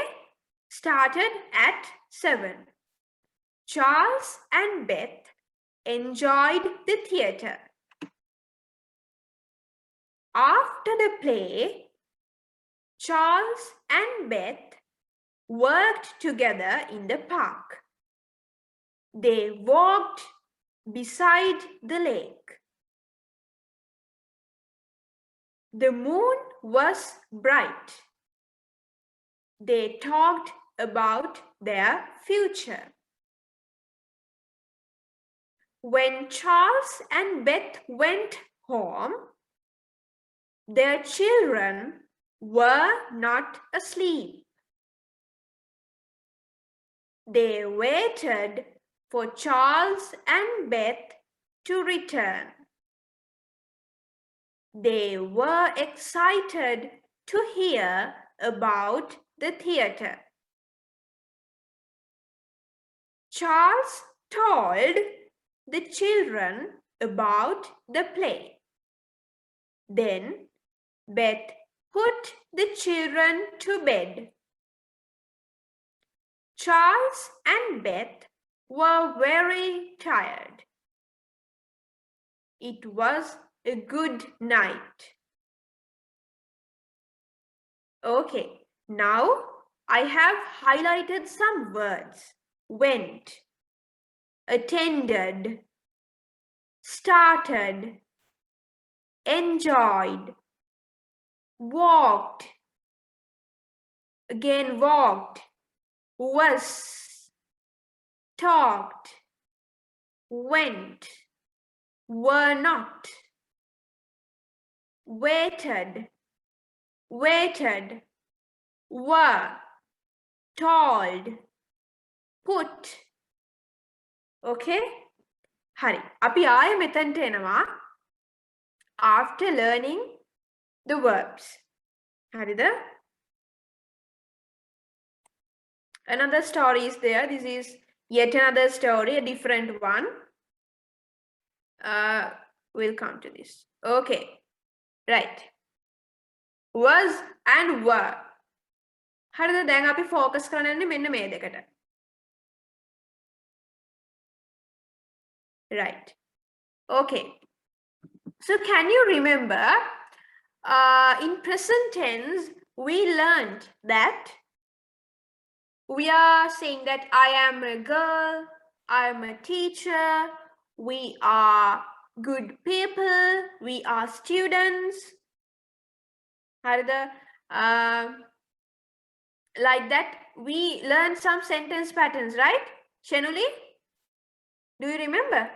started at 7. Charles and Beth enjoyed the theater. After the play, Charles and Beth worked together in the park. They walked beside the lake. The moon was bright. They talked about their future. When Charles and Beth went home, their children were not asleep. They waited for Charles and Beth to return. They were excited to hear about the theater. Charles told the children about the play. Then Beth put the children to bed. Charles and Beth were very tired. It was a good night. Okay, now I have highlighted some words. Went, attended, started, enjoyed, walked, again walked, was, talked, went, were not, waited, waited, were, told, put. Okay? Hari. අපි ආයෙ මෙතනට එනවා after learning the verbs. හරිද? Another story is there. This is yet another story, a different one. We'll come to this. Okay. Right. Was and were. හරිද? දැන් අපි focus කරන්නේ මෙන්න මේ දෙකට. Right. Okay. So can you remember in present tense we learned that we are saying that I am a girl, I am a teacher, we are good people, we are students. හරිද? Like that, we learned some sentence patterns, right? Shenuli, do you remember?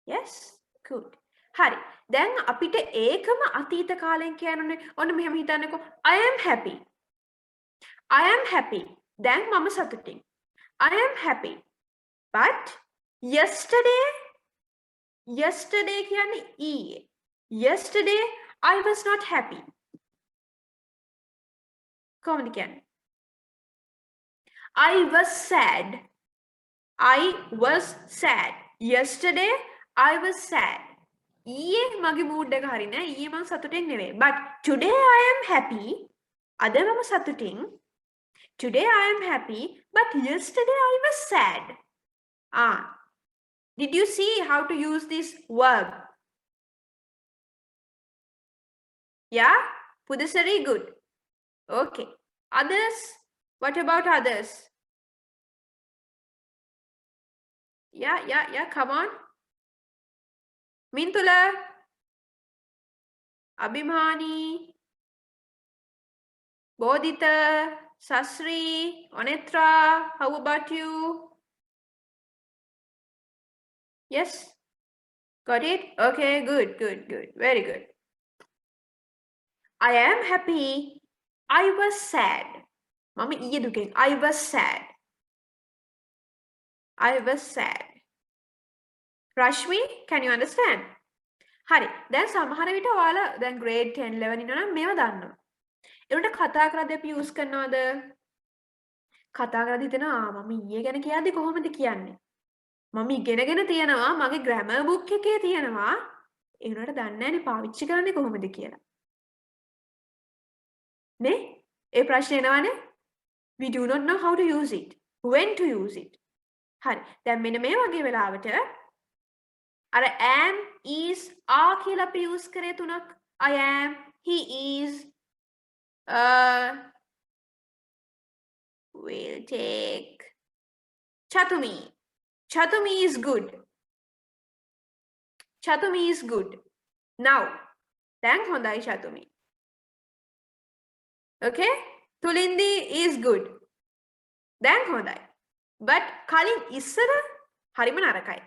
Yes, good. Hari. Then අපිට ඒකම අතීත කාලෙන් කියන්න ඔන්න මෙහෙම හිතන්නකෝ. I am happy. I am happy. දැන් මම සතුටින්. I am happy. But yesterday කියන්නේ ඊයේ. Yesterday I was not happy. කොහොමද කියන්නේ? I was sad. I was sad. Yesterday I was sad. ඊයේ මගේ mood එක හරි නෑ. ඊයේ මම සතුටින් නෙවෙයි. But today I am happy. අද මම සතුටින්. Today I am happy, but yesterday I was sad. Did you see how to use this verb? Yeah? Pudasari, good. Okay. Others? What about others? Yeah. Come on. Mintula. Abhimani. Bodhita. Sasri. Onetra. How about you? Yes? Got it? Okay, good. Very good. I am happy. I was sad. Mama, iye duken. I was sad. I was sad. Rashmi, can you understand? Hari. Then samahara vita ඔයාලා දැන් grade 10 11 ඉන්නවා නම් මේව දන්නවා. ඒකට කතා කරද්දී අපි use කරනවද? කතා කරද්දී හිතනවා මම ඊයේ ගැන කියද්දී කොහොමද කියන්නේ? මම ඉගෙනගෙන තියනවා මගේ grammar book එකේ තියනවා. ඒ උනාට දන්නේ නැහැනේ පාවිච්චි කරන්නේ කොහොමද කියලා. නේ? ඒ ප්‍රශ්නේ එනවනේ. We do not know how to use it. When to use it. හරි. දැන් මෙන්න මේ වගේ වෙලාවට අර am is are කියලා අපි use කරේ තුනක්. I am, he is, we'll take Chatumi. Chatumi is good. Chatumi is good. Now, දැන් හොඳයි Chatumi. Okay? Tulindi is good. දැන් හොඳයි. But කලින් ඉස්සර හරිම නරකයි.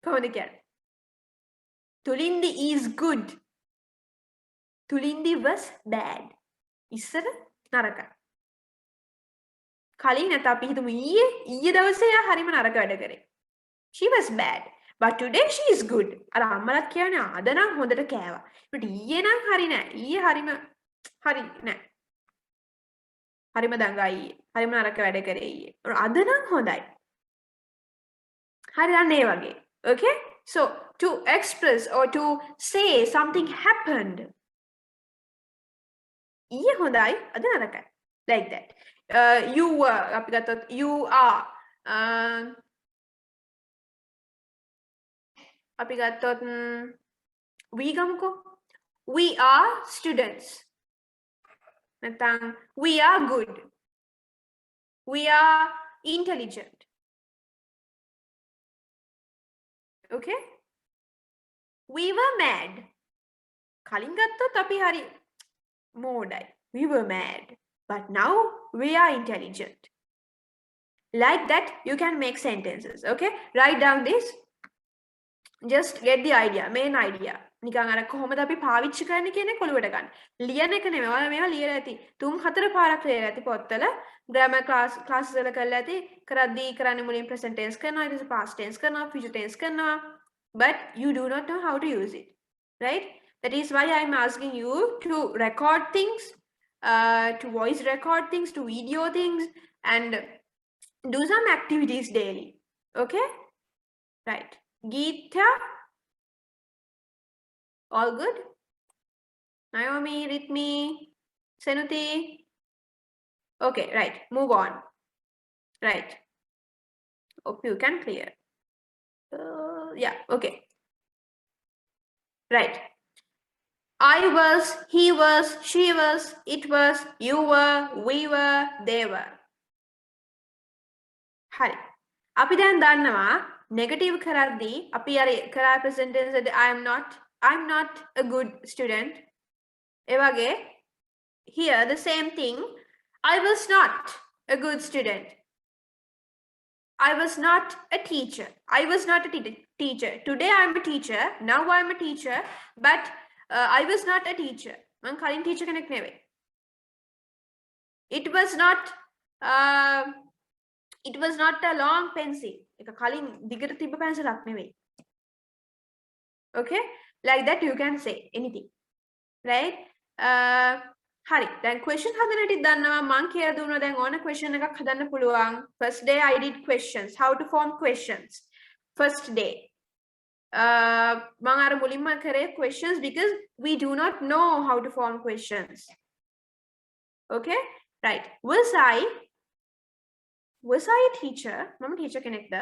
කොහොමද කියන්නේ? Tulindi is good. Tulindi was bad. ඉස්සර නරකයි. කලින් නැත්නම් අපි හිතමු ඊයේ දවසේ යා හරිම නරක වැඩ කරේ. She was bad. But today she is good. අර අම්මලත් කියන්නේ අද නම් හොඳට කෑවා. ඒකට ඊයේ නම් හරි නෑ. ඊයේ හරි නෑ. හරිම දඟයි ඊයේ. හරිම නරක වැඩ කරේ ඊයේ. අද නම් හොඳයි. හරි අන්න ඒ වගේ. Okay? So, to express or to say something happened. ඊයේ හොඳයි අද නරකයි. Like that. You were, අපි ගත්තොත් you are. අපි ගත්තොත් we ගමුකෝ. We are students. නැත්නම් we are good. We are intelligent. Okay? We were mad. කලින් ගත්තොත් අපි හරි මෝඩයි. We were mad. But now we are intelligent. Like that, you can make sentences. Okay? Write down this. Just get the idea, main idea. නිකන් අර කොහොමද අපි පාවිච්චි කරන්නේ කියන එක ඔලුවට ගන්න. ලියන එක නෙමෙයි. ඔයාලා මේවා ලියලා ඇති. 3-4 පාරක් ලියලා ඇති පොත්වල. grammar classes වල කරලා ඇති. කරද්දී කරන්නේ මුලින් present tense කරනවා, ඊට පස්සේ past tense කරනවා, future tense කරනවා. But you do not know how to use it. Right? That is why I'm asking you to record things, to voice record things, to video things, and do some activities daily. Okay? Right. Geeta? All good? Naomi, Ritmi, Senuti? Okay, right. Move on. Right. Hope you can clear. Yeah, okay. Right. I was, he was, she was, it was, you were, we were, they were. හරි. අපි දැන් දන්නවා negative කරද්දී අපි අර කරා present tense I am not a good student. evage here the same thing. I was not a good student. I was not a teacher. I was not a teacher. Today I'm a teacher. Now I'm a teacher. But I was not a teacher. Man kalian teacher kenek newe. It was not a long pencil. Eka kalian digata tibba pencil ak newe. Okay? Like that you can say anything. Right? Hari. Then question hadanati dannawa man කියලා දුන්නා දැන් ඕන question එකක් හදන්න පුළුවන්. First day I did questions. How to form questions. First day. මම අර මුලින්ම කරේ questions because we do not know how to form questions. Okay? Right. Was I a teacher? මම teacher කෙනෙක්ද?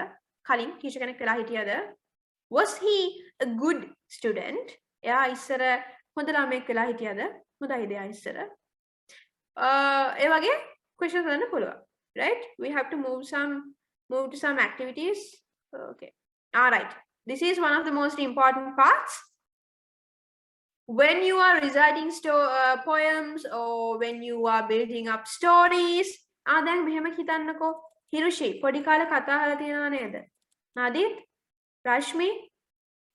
කලින් teacher කෙනෙක් වෙලා හිටියද? Was he a good student? එයා ඉස්සර හොඳ ළමයෙක් වෙලා හිටියද? හොඳයිද එයා ඉස්සර? ඒ වගේ questions හදන්න පුළුවන්. Right? We have to move to some activities. Okay. All right. This is one of the most important parts. When you are reciting poems or when you are building up stories, දැන් මෙහෙම හිතන්නකෝ. හිරුෂි පොඩි කාලේ කතා අහලා තියෙනව නේද? නදීත් රශ්මි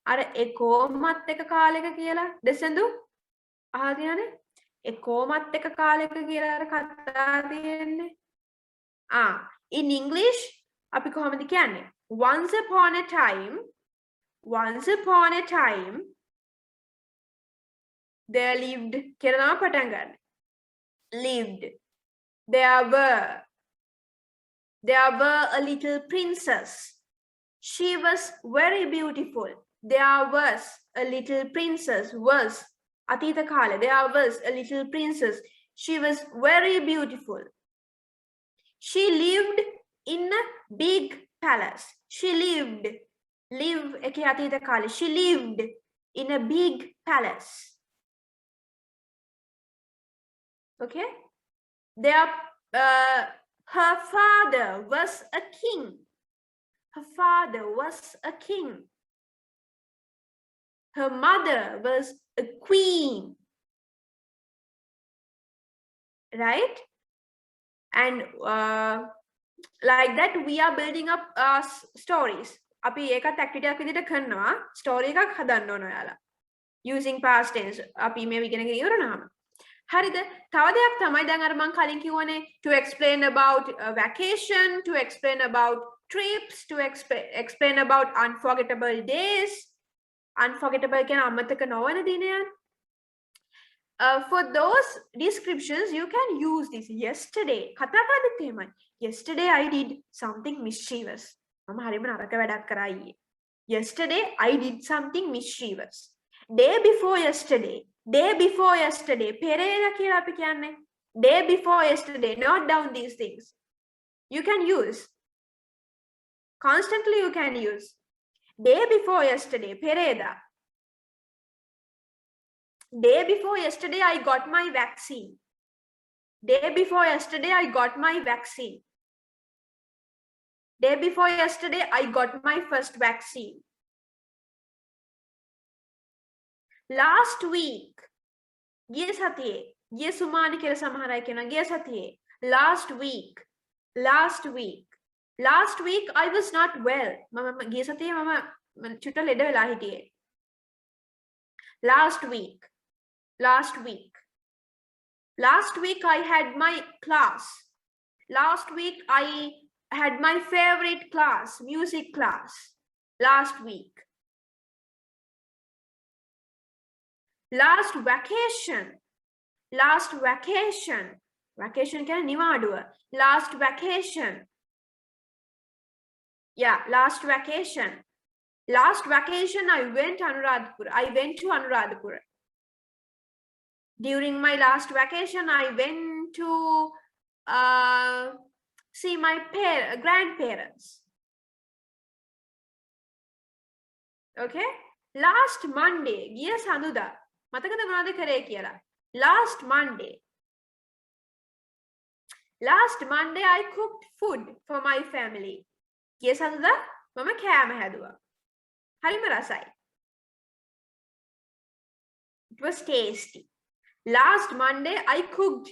අර එකෝමත් එක කාලෙක කියලා දෙසඳු අහලා තියෙනවනේ? එකෝමත් එක කාලෙක කියලා අර කතා තියෙන්නේ. In English අපි කොහොමද කියන්නේ? Once upon a time there lived කියලා තමයි පටන් ගන්න. Lived. There were a little princess. She was very beautiful. There was a little princess. Was atita kale. There was a little princess. She was very beautiful. She lived in a big palace. She lived atita kale. She lived in a big palace. Okay? Her father was a king. Her father was a king. Her mother was a queen. Right? And like that we are building up stories. අපි ඒකත් activity එකක් විදිහට කරනවා. story එකක් හදන්න ඕන ඔයාලා. Using past tense. අපි මේ ඉගෙනගෙන ඉවරනහම. හරිද? තව දෙයක් තමයි දැන් අර මම කලින් කිව්වනේ to explain about vacation, to explain about trips, to explain about unforgettable days. Unforgettable කියන අමතක නොවන දිනයන්. For those descriptions you can use this. Yesterday කතා කරද්දිත් එහෙමයි. Yesterday I did something mischievous. මම හරියම නරක වැඩක් කරා ඊයේ. Yesterday I did something mischievous. Day before yesterday පෙරේද කියලා අපි කියන්නේ. Day before yesterday. Note down these things. You can use. Constantly you can use. Day before yesterday පෙරේද. Day before yesterday I got my vaccine. Day before yesterday I got my vaccine. Day before yesterday I got my first vaccine. Last week ගිය සතියේ ගිය සුමානි කියලා සමහර අය කියනවා ගිය සතියේ last week I was not well. මම ගිය සතියේ මම චුට්ට ලෙඩ වෙලා හිටියේ. Last week I had my class. Last week I had my favorite class, music class. Last week. Last vacation. Vacation කියන්නේ නිවාඩුව. Last vacation. Yeah, last vacation. Last vacation I went to Anuradhapura. During my last vacation I went to see my grandparents. Okay? Last Monday, ගිය සඳුදා. මතකද මොනවද කරේ කියලා? Last Monday I cooked food for my family. ගිය සඳුදා මම කෑම හැදුවා. හරිම රසයි. It was tasty. Last Monday, I cooked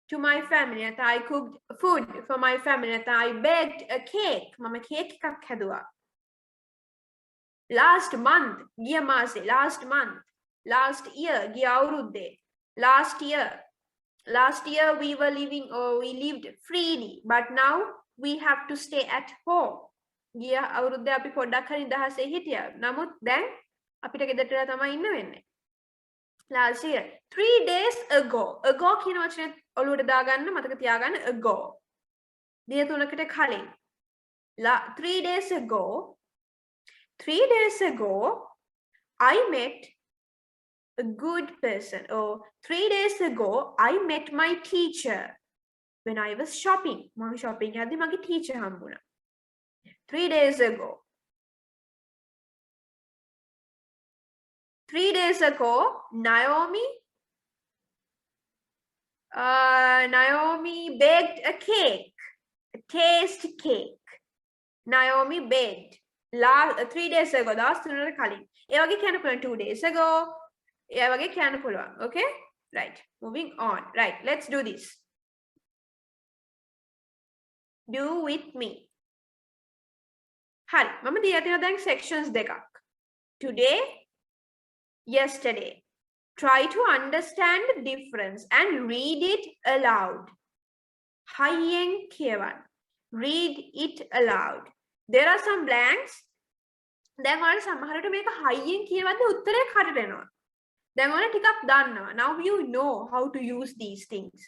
to my family. I cooked food for my family. I baked a cake. Mama cake එකක් හැදුවා. Last month, ගිය මාසේ. Last month. Last year, ගිය අවුරුද්දේ. Last year we were living, or we lived freely, but now we have to stay at home. ගිය අවුරුද්දේ අපි පොඩ්ඩක් හරි නිදහසේ හිටියා. නමුත් දැන් අපිට ගෙදරට තමයි ඉන්න වෙන්නේ. Last year, 3 days ago. Ago කියන වචනේ ඔළුවට දාගන්න, මතක තියාගන්න. Ago. දින 3කට කලින්. 3 days ago, 3 days ago, I met a good person. Or 3 days ago, I met my teacher when I was shopping. මම shopping යද්දි මගේ teacher හම්බුණා. 3 days ago. 3 days ago, Naomi baked a cake, a taste cake. Naomi baked 3 days ago. Last තුනකට කලින්. ඒ වගේ කියන්න පුළුවන් 2 days ago. ඒ වගේ කියන්න පුළුවන්. Okay? Right. Moving on. Right. Let's do this. Do with me. හරි. මම දීලා තියෙනවා දැන් sections දෙකක්. Today, yesterday. Try to understand the difference and read it aloud. හයියෙන් කියවන්න. Read it aloud. There are some blanks. දැන් ඔයාලා සමහරට මේක හයියෙන් කියවද්දී උත්තරේ හරියට එනවා. දැන් ඔයාලා ටිකක් දන්නවා. Now you know how to use these things.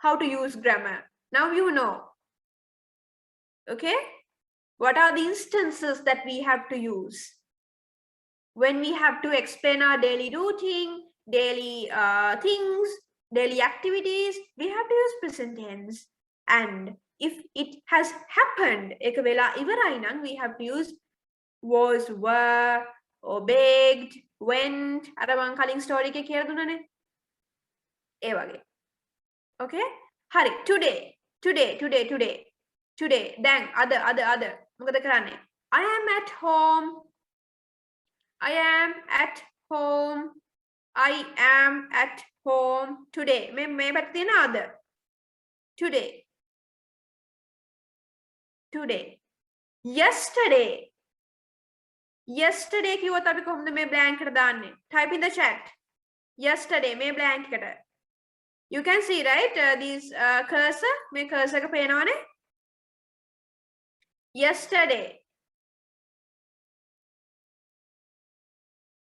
How to use grammar. Now you know. Okay? What are the instances that we have to use? When we have to explain our daily routine, daily things, daily activities, we have to use present tense. And if it has happened, එක වෙලා ඉවරයි නම් we have to use was, were, or baked, went. අර මං කලින් story එකේ කියලා දුන්නනේ. ඒ වගේ. Okay? හරි. Today. දැන් අද. මොකද කරන්නේ? I am at home. I am at home today. මේ පැත්තේ තියෙන අද. Today. Yesterday කිව්වොත් අපි කොහොමද මේ blank එකට දාන්නේ? Type in the chat. Yesterday මේ blank එකට. You can see, right? These cursor. මේ cursor එක පේනවනේ? Yesterday.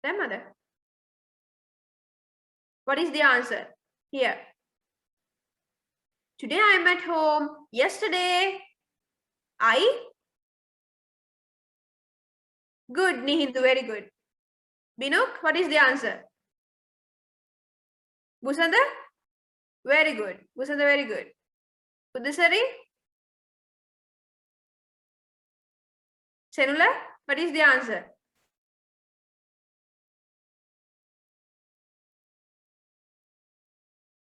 Then mother. What is the answer? Here. Today I am at home. Yesterday Good, Nihindu, very good. Binuk, what is the answer? Busanda? Very good. Busanda, very good. Udusari? Senula, what is the answer?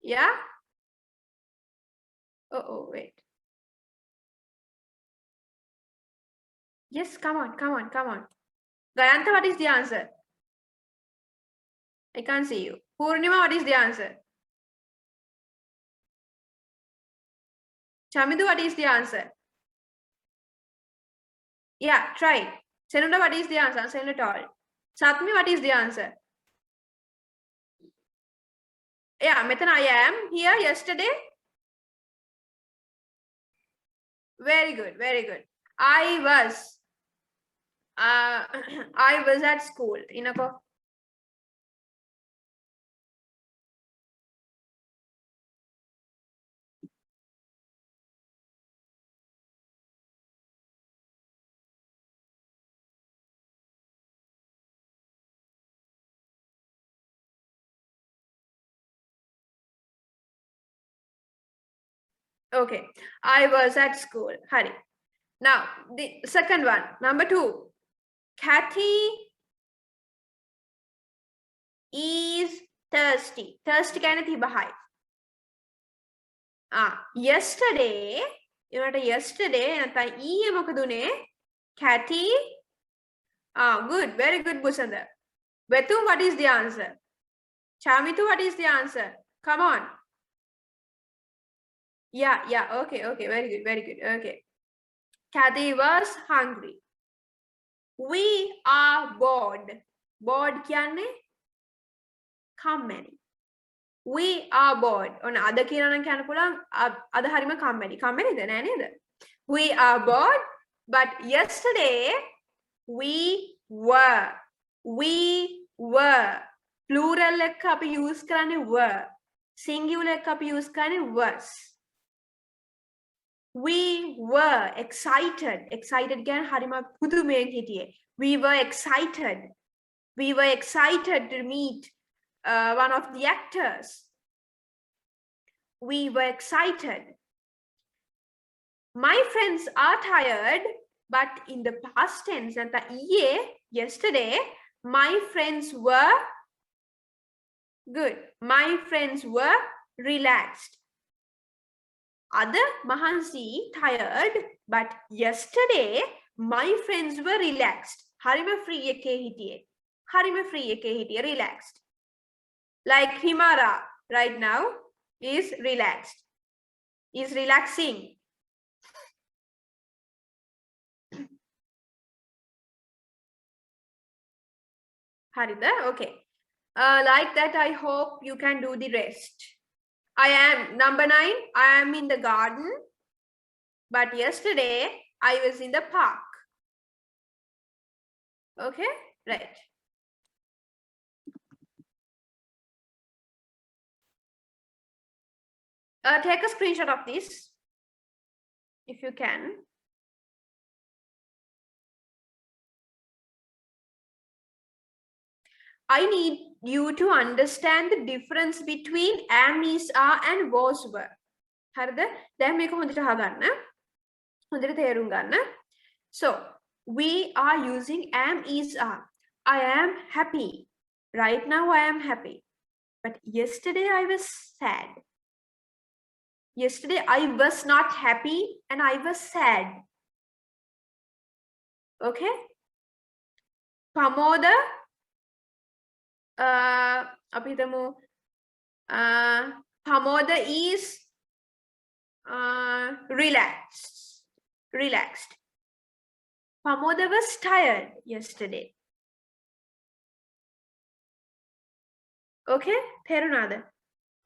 Yeah? Oh, wait. Yes, come on. Gayantha, what is the answer? I can't see you. Purnima, what is the answer? Chamidu, what is the answer? Yeah, try. Senula, what is the answer? Senula tall. Satmi, what is the answer? Yeah, Metan, I am here yesterday. Very good. I was at school. Inako. Okay, I was at school. Hari. Now, the second one, number 2. Kathy is thirsty. Thirsty kind of bahai. Yesterday, you know, yesterday, Kathy. Good, very good, Busanda. Betum, what is the answer? Chamitu, what is the answer? Come on. Yeah, okay, very good, okay. Kathy was hungry. We are bored. Bored කියන්නේ කම්මැලි. We are bored. ඔන්න අද කියනවා නම් කියන්න පුළුවන් අද හරිම කම්මැලි. කම්මැලිද නෑ නේද? We are bored, but yesterday we were. We were. Plural එක අපි use කරන්නේ were. Singular එක අපි use කරන්නේ was. We were excited. Excited ගැන හරිම පුදුමයෙන් හිටියේ. We were excited. We were excited to meet one of the actors. We were excited. My friends are tired, but in the past tense, and yesterday, my friends were good. My friends were relaxed. Other Mahansi tired, but yesterday, my friends were relaxed. Harima free eke hitiye. Harima free eke hitiye, relaxed. Like Himara right now is relaxed. Is relaxing. Harida, okay. Like that, I hope you can do the rest. I am number 9. I am in the garden, but yesterday I was in the park. Okay, right. Take a screenshot of this if you can. I need you to understand the difference between am, is, are and was, were. හරිද? දැන් මේක හොඳට අහගන්න. හොඳට තේරුම් ගන්න. So, we are using am, is, are. I am happy. Right now I am happy. But yesterday I was sad. Yesterday I was not happy and I was sad. Okay? Pamoda අපි හිතමු Pamoda is relaxed. Pamoda was tired yesterday. Okay? තේරුණාද?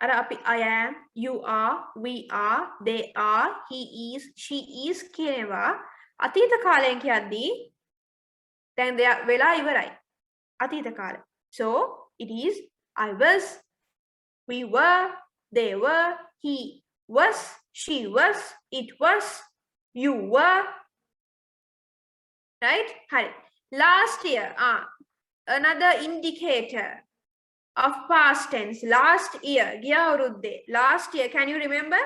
අර අපි I am, you are, we are, they are, he is, she is කියනවා අතීත කාලයෙන් කියද්දී දැන් දෙයක් වෙලා ඉවරයි. අතීත කාලය. So it is I was, we were, they were, he was, she was, it was, you were. Right? Hari. Last year, another indicator of past tense. Last year, gya avurudde. Last year, can you remember?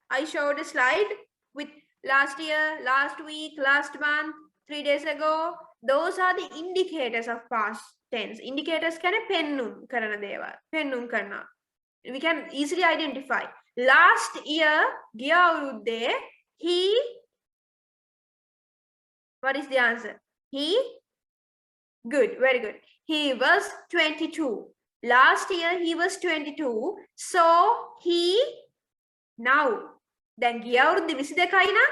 I showed a slide with last year, last week, last month, 3 days ago. Those are the indicators of past tense. Indicators can pennum karana deva. Pennum karna. We can easily identify. Last year, gya avurudde, he. What is the answer? He. Good, very good. He was 22. Last year he was 22. So he now. Then ගිය අවුරුද්දේ 22යි නා.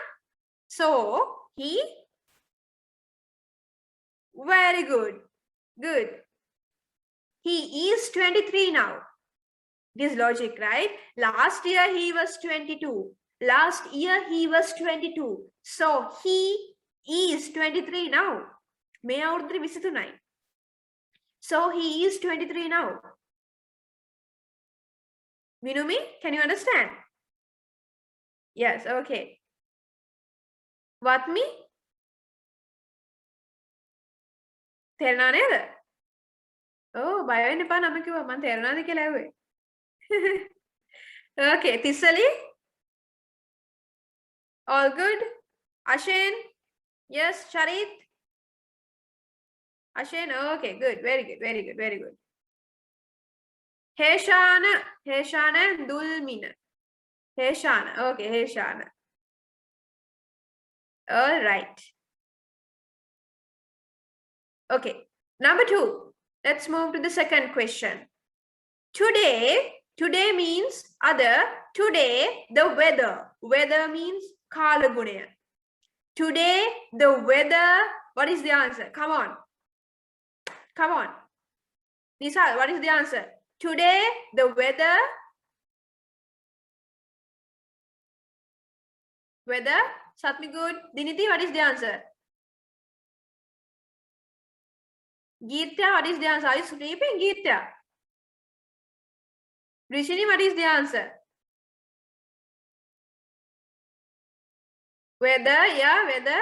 So he. Very good. Good. He is 23 now. It is logic, right? Last year he was 22. Last year he was 22. So he is 23 now. මේ අවුරුද්දේ 23යි. So he is 23 now. Minumi, can you understand? Yes, okay. What me? තේරුණා නේද? බය වෙන්න එපා නම කිව්වා මම තේරුණාද කියලා ඇහුවේ. Okay, Tisali? All good? Ashen? Yes, Charit? Ashen, okay, good, very good. Heshana Dulmina. Heshana, okay, Heshana. All right. Okay, number 2. Let's move to the second question. Today means other. Today the weather means කාල ගුණය. Today the weather, what is the answer? Come on Nisa, what is the answer? Today the weather Satmi good. Diniti, what is the answer? Geetya, what is the answer? Are you sleeping, Geetya? Rishini, what is the answer? Weather, yeah, weather.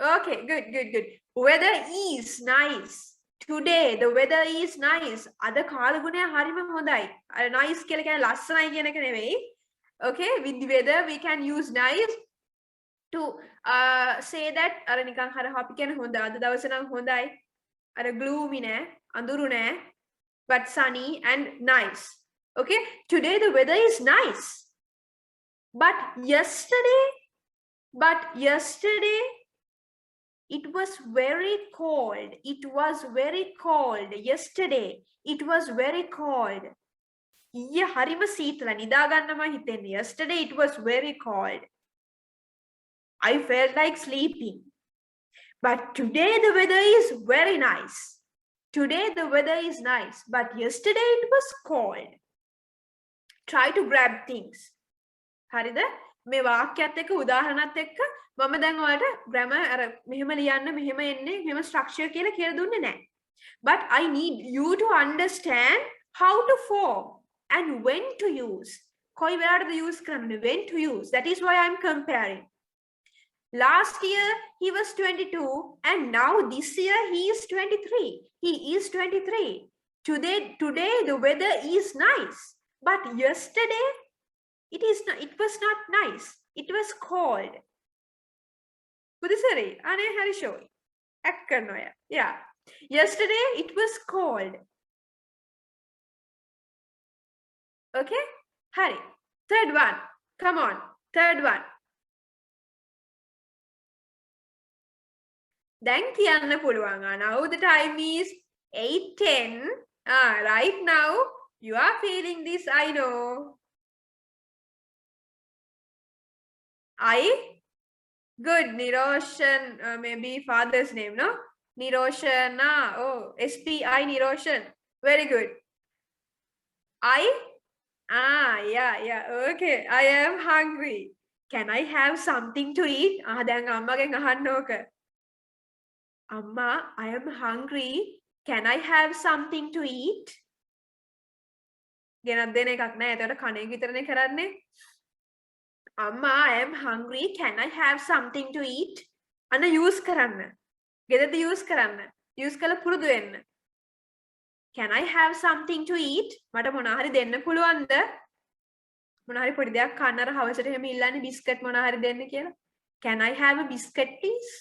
Okay, good. Weather is nice. Today the weather is nice. අද කාල ගුණය හරිම හොඳයි. අර nice කියලා කියන්නේ ලස්සනයි කියන එක නෙවෙයි. Okay, with the weather we can use nice to say that අර නිකන් හර අපි කියන්නේ හොඳ අද දවසේ නම් හොඳයි. අර gloomy නෑ, අඳුරු නෑ, but sunny and nice. Okay, today the weather is nice. But yesterday it was very cold. Yesterday it was very cold. ඊයේ හරිම සීතල නිදා ගන්නම හිතෙන්නේ. Yesterday it was very cold. I felt like sleeping. But today the weather is very nice. But yesterday it was cold. Try to grab things. හරිද? මේ වාක්‍යයත් එක්ක උදාහරණත් එක්ක මම දැන් ඔයාලට grammar අර මෙහෙම ලියන්න මෙහෙම එන්නේ මෙහෙම structure කියලා දුන්නේ නැහැ. But I need you to understand how to form and when to use. කොයි වෙලාවටද use කරන්නේ? When to use. That is why I'm comparing. Last year he was 22 and now this year he is 23. Today the weather is nice. But yesterday it was not nice. It was cold. Pudisari, ane hari show. Ekkarnoya. Yeah. Yesterday it was cold. Okay? Hari. Third one. Come on. Third one. Then kiyanna puluwanga. Now the time is 8:10. Right now you are feeling this, I know. Good. Niroshan, maybe father's name, no? Niroshan, oh, SPI Niroshan. Very good. Yeah. Okay. I am hungry. Can I have something to eat? Then ammagen ahanna oka. Amma, I am hungry. Can I have something to eat? ගෙනත් දෙන එකක් නෑ. එතකොට කණ එක විතරනේ කරන්නේ. Amma, I am hungry. Can I have something to eat? අන්න use කරන්න. ගෙදරදී use කරන්න. use කළ පුරුදු වෙන්න. Can I have something to eat? මට මොනවා හරි දෙන්න පුළුවන්ද? මොනවා හරි පොඩි දෙයක් කන්න අර හවසට එහෙම ඉල්ලන්නේ බිස්කට් මොනවා හරි දෙන්න කියලා. Can I have a biscuit please?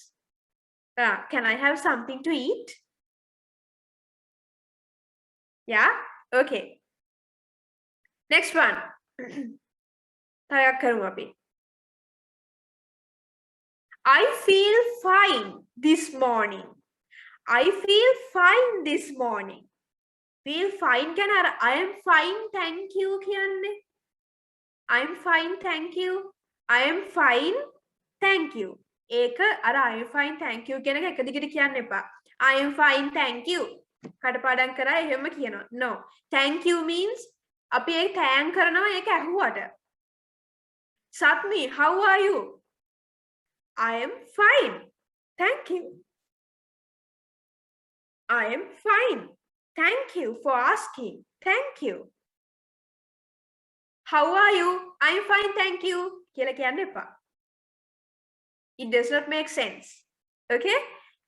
Can I have something to eat? Yeah? Okay. Next one. I feel fine this morning. Feel fine can I am fine, thank you kiyanne. I am fine, thank you. I am fine, thank you. Eka ara I am fine, thank you කියන එක එක දිගට කියන්න එපා. I am fine, thank you. කටපාඩම් කරා එහෙම කියනවා. No. Thank you means අපි ඒ thank කරනවා ඒක ඇහුවට. Satmi, how are you? I am fine. Thank you. I am fine. Thank you for asking. Thank you. How are you? I am fine, thank you. කියලා කියන්න එපා. It does not make sense. Okay?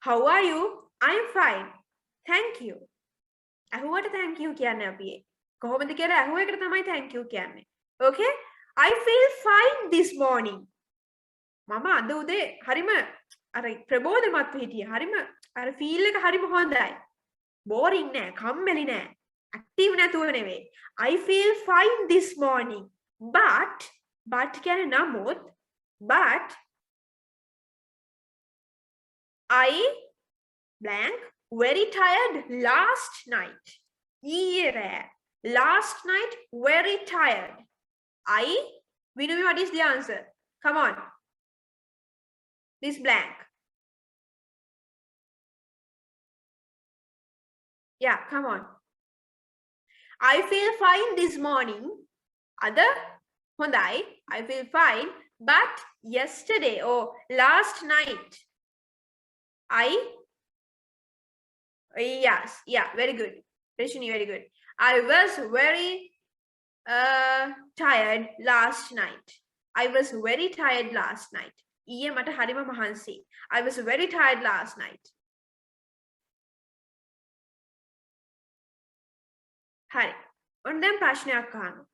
How are you? I am fine. Thank you. ඇහුවට thank you කියන්නේ අපි. කොහොමද කියලා ඇහුව එකට තමයි thank you කියන්නේ. Okay? I feel fine this morning. මම අද උදේ හරිම අර ප්‍රබෝධමත් හිටියේ. හරිම අර feel එක හරිම හොඳයි. Boring නෑ, කම්මැලි නෑ. Active නැතුව නෙවෙයි. I feel fine this morning. But කියන්නේ නමුත් but I blank very tired last night. ඊයේ රෑ Last night, very tired. Vinumi, what is the answer? Come on. This blank. Yeah, come on. I feel fine this morning. Other Hondai, I feel fine. But yesterday or last night, yes, yeah, very good. Rishini, very good. I was very tired last night. I was very tired last night. ඊයේ මට හරිම මහන්සි. I was very tired last night. හරි. ඔන්න දැන් ප්‍රශ්නයක් අහන්න.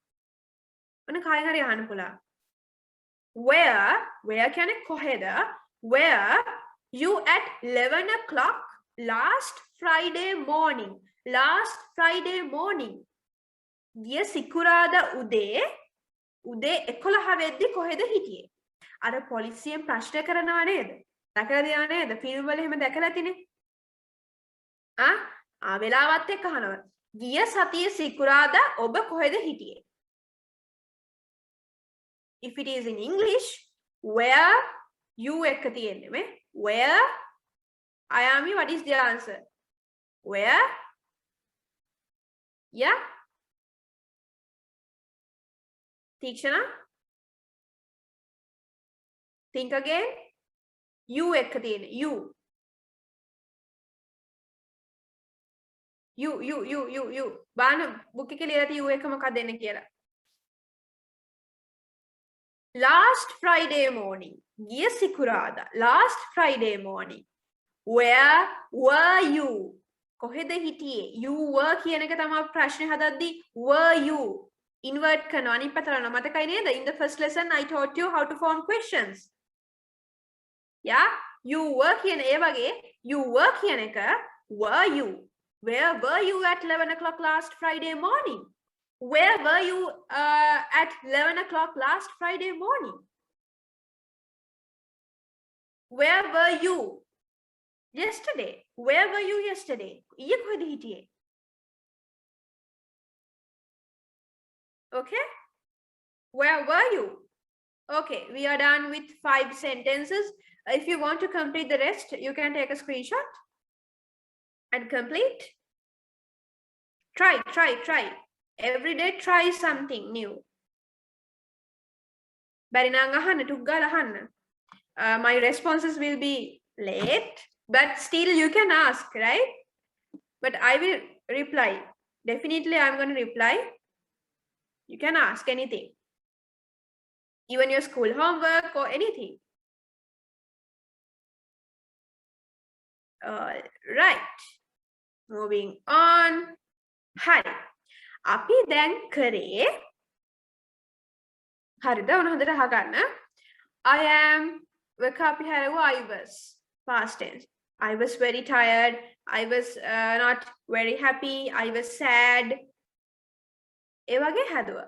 ඔන්න කාගෙන් හරි අහන්න පුළුවන්. Where කියන්නේ කොහෙද? Where you at 11 o'clock last Friday morning. Last Friday morning. ගිය සිකුරාදා උදේ 11 වෙද්දි කොහෙද හිටියේ? අර පොලිසියෙන් ප්‍රශ්න කරනවා නේද? දැකලා තියනවා නේද? ෆිල්ම් වල එහෙම දැකලා තිනේ. වෙලාවත් එක්ක අහනවා. ගිය සතියේ සිකුරාදා ඔබ කොහෙද හිටියේ? If it is in English, where you එක්ක තියෙන්නේ මේ. Where Ayami, what is the answer? Where? Yeah? Tikshana? Think again. You එක්ක තියෙන්නේ. You. බලන්න බුක් එකේ ලියලා තියෙ you එක මොකක්ද දෙන්නේ කියලා. Last Friday morning. ගිය සිකුරාදා. Last Friday morning. Where were you? කොහෙද හිටියේ? You were කියන එක තමයි ප්‍රශ්නේ හදද්දී were you invert කරනවා අනිත් පැත්තට යනවා. මතකයි නේද? In the first lesson I taught you how to form questions. Yeah? You were කියන ඒ වගේ you were කියන එක were you? Where were you at 11 o'clock last Friday morning? Where were you at 11 o'clock last Friday morning? Where were you yesterday? Where were you yesterday? ඊයේ කොහෙද හිටියේ? Okay? Where were you? Okay, we are done with 5 sentences. If you want to complete the rest, you can take a screenshot and complete. Try. Every day try something new. බැරි නම් අහන්න ටුක් ගාලා අහන්න. My responses will be late, but still you can ask, right? But I will reply. Definitely I'm going to reply. You can ask anything. Even your school homework or anything. Right. Moving on. Hari. අපි දැන් කරේ හරිද ඔන්න හොඳට අහගන්න. I am අපි හැරෙව්වා I was past tense. I was very tired. I was not very happy. I was sad. ඒ වගේ හැදුවා.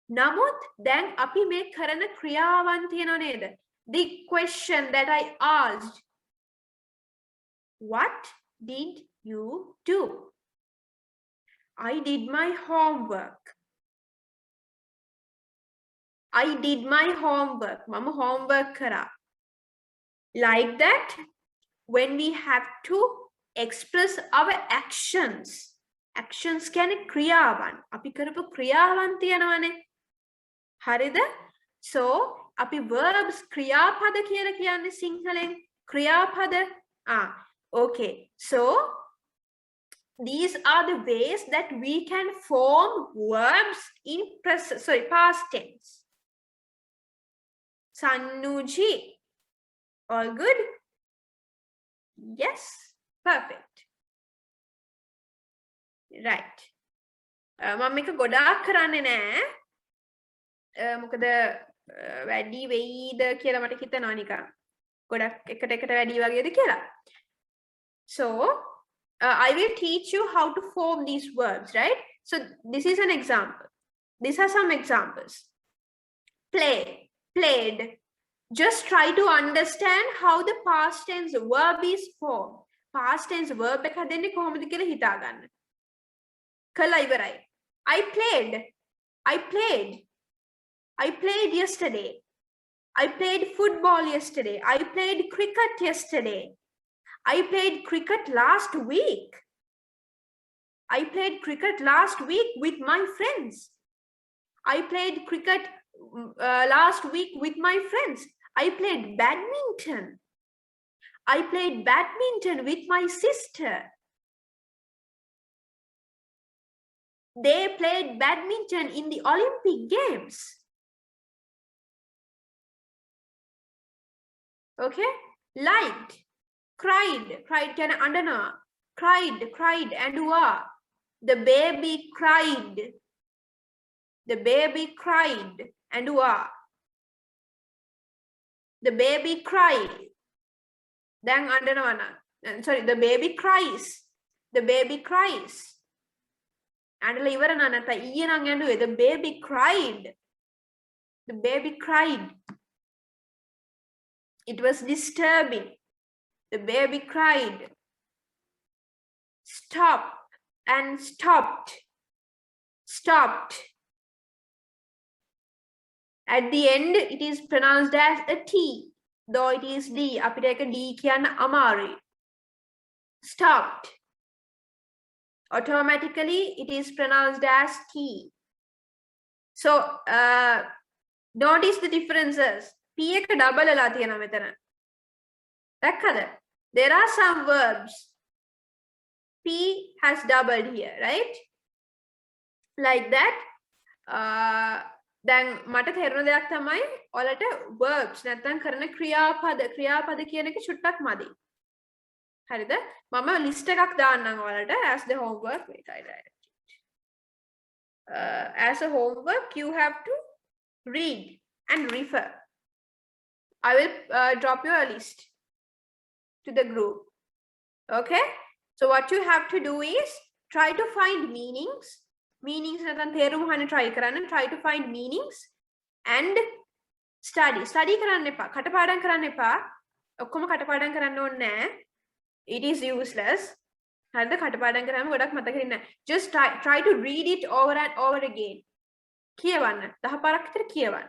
නමුත් දැන් අපි මේ කරන ක්‍රියාවන් තියෙනව නේද? The question that I asked. What did you do? I did my homework. I did my homework. Mama homework kara. Like that, when we have to express our actions. Actions කියන්නේ ක්‍රියාවන්. අපි කරපු ක්‍රියාවන් තියනවානේ. හරිද? So, අපි verbs ක්‍රියාපද කියලා කියන්නේ සිංහලෙන්. ක්‍රියාපද. Okay. So, these are the ways that we can form verbs in past tense. Sanuji. All good? Yes. Perfect. Right. මම මේක ගොඩාක් කරන්නේ නෑ. මොකද වැඩි වෙයිද කියලා මට හිතෙනවා නිකන්. ගොඩක් එකට වැඩි වගේද කියලා. So, I will teach you how to form these verbs, right? So this is an example. These are some examples. Play, played. Just try to understand how the past tense verb is formed. Past tense verb එක හදන්නේ කොහොමද කියලා හිතා ගන්න. කළා ඉවරයි. I played yesterday. I played football yesterday. I played cricket yesterday. I played cricket last week. I played cricket last week with my friends. I played cricket last week with my friends. I played badminton. I played badminton with my sister. They played badminton in the Olympic Games. Okay? Liked, cried can underna. Cried and wa. The baby cried. The baby cried and wa. The baby cried. Then underna. Sorry, the baby cries. The baby cries. And the baby cried. The baby cried. It was disturbing. The baby cried. Stop and stopped. Stopped. At the end, it is pronounced as a T. Though it is D. අපිට එක D කියන්න අමාරුයි. Stopped. Automatically, it is pronounced as T. So, notice the differences. P එක double වෙලා තියෙනවා මෙතන. දැක්කද? There are some verbs. P has doubled here, right? Like that. දැන් මට තේරුණ දෙයක් තමයි ඔයාලට verbs නැත්නම් කරන ක්‍රියාපද කියන එක චුට්ටක් මදි. හරිද? මම list එකක් දාන්නම් ඔයාලට as the homework. Wait, I write it. As a homework, you have to read and refer. I will drop you a list to the group. Okay? So what you have to do is try to find meanings. Meanings නැත්නම් තේරුම් හොයන්න try කරන්න. Try to find meanings and study. Study කරන්න එපා. කටපාඩම් කරන්න එපා. ඔක්කොම කටපාඩම් කරන්න ඕනේ නැහැ. It is useless. හරිද? කටපාඩම් කරාම ගොඩක් මතක වෙන්නේ නැහැ. Just try to read it over and over again. කියවන්න. 10 පාරක් විතර කියවන්න.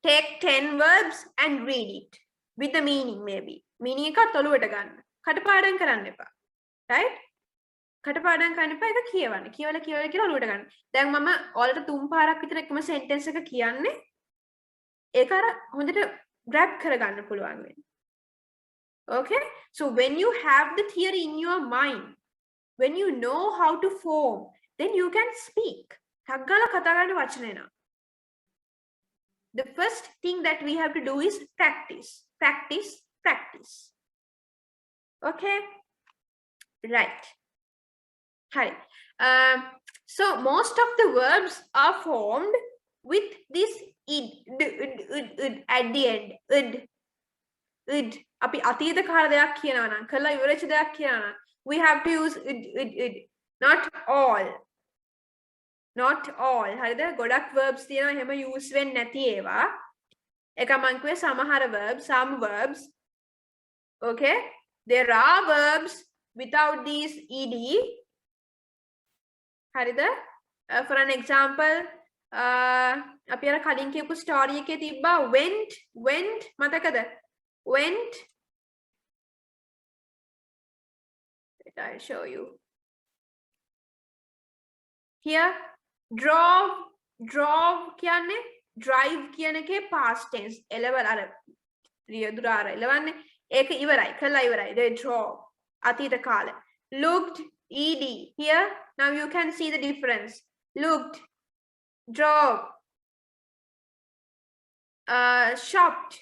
Take 10 verbs and read it with the meaning maybe. Meaning එකත් ඔලුවට ගන්න. කටපාඩම් කරන්න එපා. Right? කටපාඩම් කරන්න එපා ඒක කියවන්න. කියවලා කියලා ඔලුවට ගන්න. දැන් මම ඔයාලට 3 පාරක් විතර එකම sentence එක කියන්නේ. ඒක අර හොඳට grab කරගන්න පුළුවන් වෙන්නේ. Okay? So when you have the theory in your mind, when you know how to form, then you can speak. ටග්ගාලා කතා කරන්න වචන එනවා. The first thing that we have to do is practice. Practice, practice. Okay? Right. Hi. So most of the verbs are formed with this id at the end. Id. අපි අතීත කාල දෙයක් කියනවා නම් කළා ඉවරච්ච දෙයක් කියනවා නම් we have to use id. Not all. Not all. හරිද? ගොඩක් verbs තියෙනවා එහෙම use වෙන්නේ නැති ඒවා. එක මං කිව්වේ සමහර verbs, some verbs. Okay? There are verbs without these ed. හරිද? For an example, අපි අර කලින් කියපු story එකේ තිබ්බා went මතකද? Went. I'll show you. Here, drove කියන්නේ drive කියන එකේ past tense. එළවල අර රියදුර අර එළවන්නේ. ඒක ඉවරයි. කළා ඉවරයි. They drove. අතීත කාලේ. Looked, ed. Here, now you can see the difference. Looked, drove, shopped,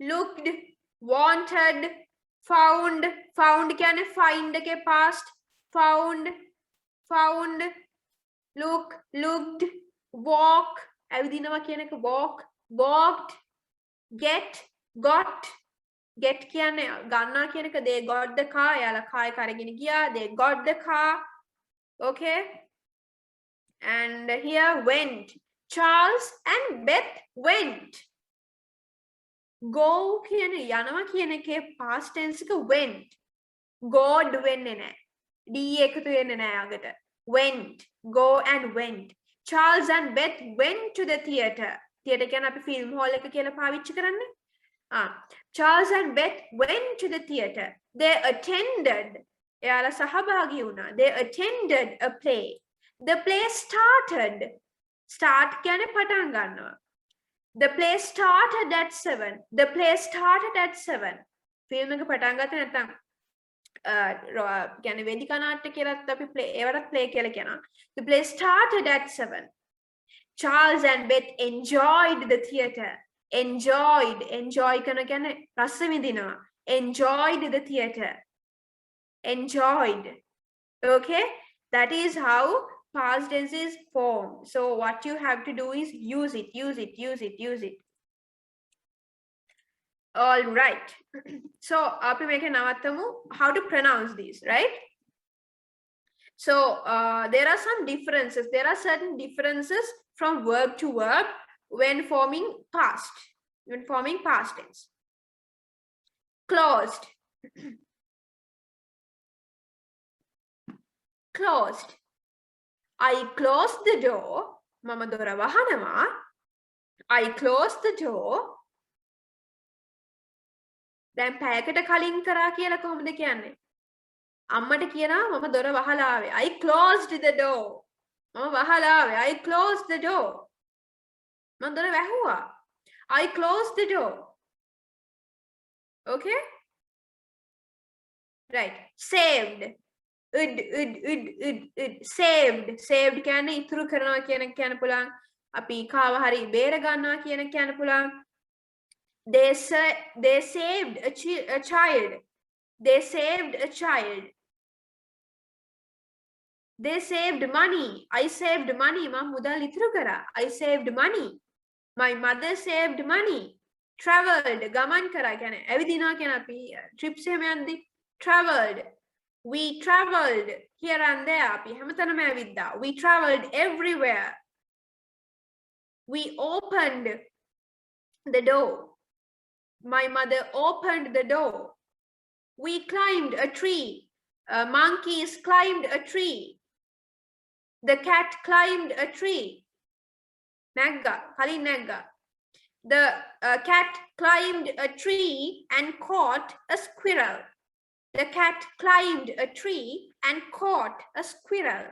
looked, wanted, found කියන්නේ find එකේ past, found, looked, walk, ඇවිදිනවා කියන එක walked, get කියන්නේ ගන්නවා කියන එක they got the car, යාලා car එක අරගෙන ගියා, they got the car. Okay? And here went. Charles and Beth went. Go කියන යනවා කියන එකේ past tense එක went. God වෙන්නේ නැහැ. D එකතු වෙන්නේ නැහැ අගට. Went, go and went. Charles and Beth went to the theater. Theater කියන්නේ අපි film hall එක කියලා පාවිච්චි කරන්නේ. Charles and Beth went to the theater. They attended. එයාලා සහභාගී වුණා. They attended a play. The play started. Start කියන්නේ පටන් ගන්නවා. The play started at 7. The play started at 7. Film එක පටන් ගත්තේ නැත්නම් කියන්නේ වේදිකා නාට්‍ය කියලාත් අපි play ඒවට play කියලා කියනවා. The play started at 7. Charles and Beth enjoyed the theater. Enjoy කරන කියන්නේ රස විඳිනවා. Enjoyed the theater. Enjoyed. Okay, that is how past tense is formed. So what you have to do is use it. All right. So api meke navattamu how to pronounce these, right? So there are some differences. There are certain differences from verb to verb when forming past tense. Closed. Closed. I closed the door. Mama dora wahanawa. I closed the door. දැන් පැයකට කලින් කරා කියලා කොහොමද කියන්නේ? අම්මට කියනවා මම දොර වහලා ආවේ. I closed the door. මම වහලා ආවේ. I closed the door. මම දොර වැහුවා. I closed the door. Okay? Right. Saved. Saved කියන්නේ ඉතුරු කරනවා කියන කියන්න පුළුවන්. අපි කාව හරි බේර ගන්නවා කියන කියන්න පුළුවන්. They saved a child. They saved a child. They saved money. I saved money. මම මුදල් ඉතුරු කරා. I saved money. My mother saved money. Traveled. ගමන් කරා කියන්නේ ඇවිදිනවා කියන අපි trips එහෙම යන්දී traveled. We traveled here and there. අපි හැමතැනම ඇවිද්දා. We traveled everywhere. We opened the door. My mother opened the door. We climbed a tree. Monkeys climbed a tree. The cat climbed a tree. Nagga, kali nagga. The cat climbed a tree and caught a squirrel. The cat climbed a tree and caught a squirrel.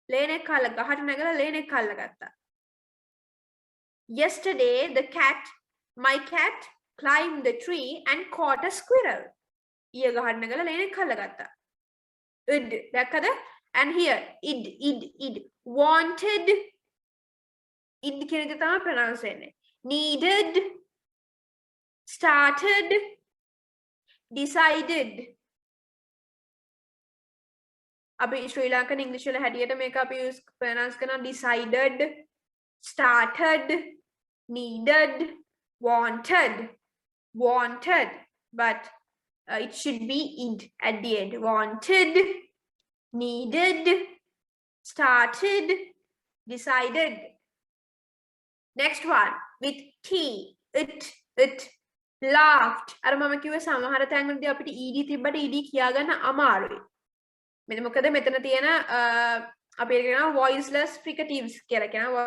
Lene kalla gahata nagala lene kalla gatta. Yesterday my cat climbed the tree and caught a squirrel. Iya gahata nagala lene kalla gatta. Id dakkada? And here id wanted. Id කියන එක තමයි pronounce වෙන්නේ. Needed, started, decided. අපි ශ්‍රී Lankan ඉංග්‍රීසි වල හැටියට මේක අපි use pronounce කරනවා decided, started, needed, wanted, but it should be id at the end. Wanted, needed, started, decided. Next one with T. It laughed. අර මම කිව්වේ සමහර තැන්වලදී අපිට ed තිබ්බට ed කියා ගන්න අමාරුයි. මෙන්න මොකද මෙතන තියෙන අපි කියනවා voiceless fricatives කියලා කියනවා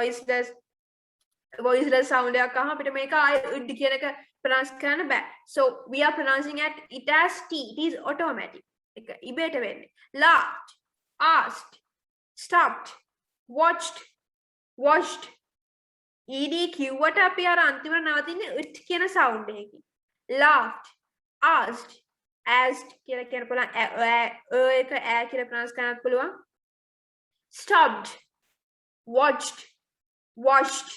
voiceless sound එකක් අහම අපිට මේක ආයෙ id කියන එක pronounce කරන්න බෑ. So we are pronouncing it as T. It is automatic. එක ඉබේට වෙන්නේ. Laughed, asked, stopped, watched. ed කිව්වට අපි අර අන්තිමට නවතින්නේ it කියන sound එකකින්. Laughed, asked, කියලා කියන්න පුළුවන්. එක කියලා pronounce කරන්නත් පුළුවන්. Stopped, watched, washed.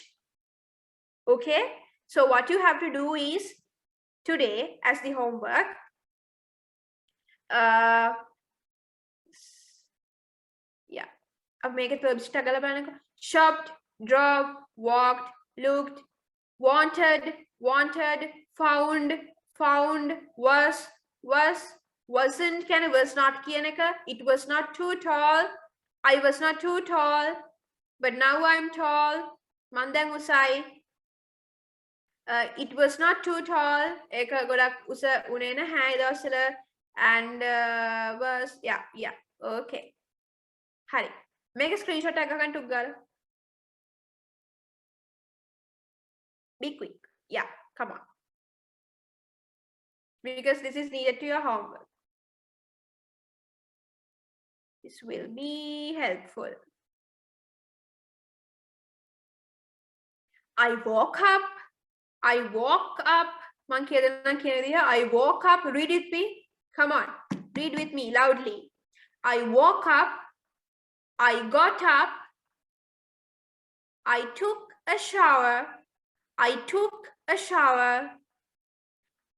Okay? So what you have to do is today as the homework, I'll make it verbs. Shopped, drove, walked, looked, wanted, found, was, wasn't, was not kiyanaka. It was not too tall. I was not too tall, but now I'm tall. Mandang usai. It was not too tall. Eka godak usa unena hai dawsala and was Okay. Hari. Make a screenshot එක ගන්න ටුක් ගාලා. Be quick. Yeah, come on. Because this is needed to your homework. This will be helpful. I woke up. I woke up. I woke up. Read with me. Come on. Read with me loudly. I woke up. I got up. I took a shower. I took a shower.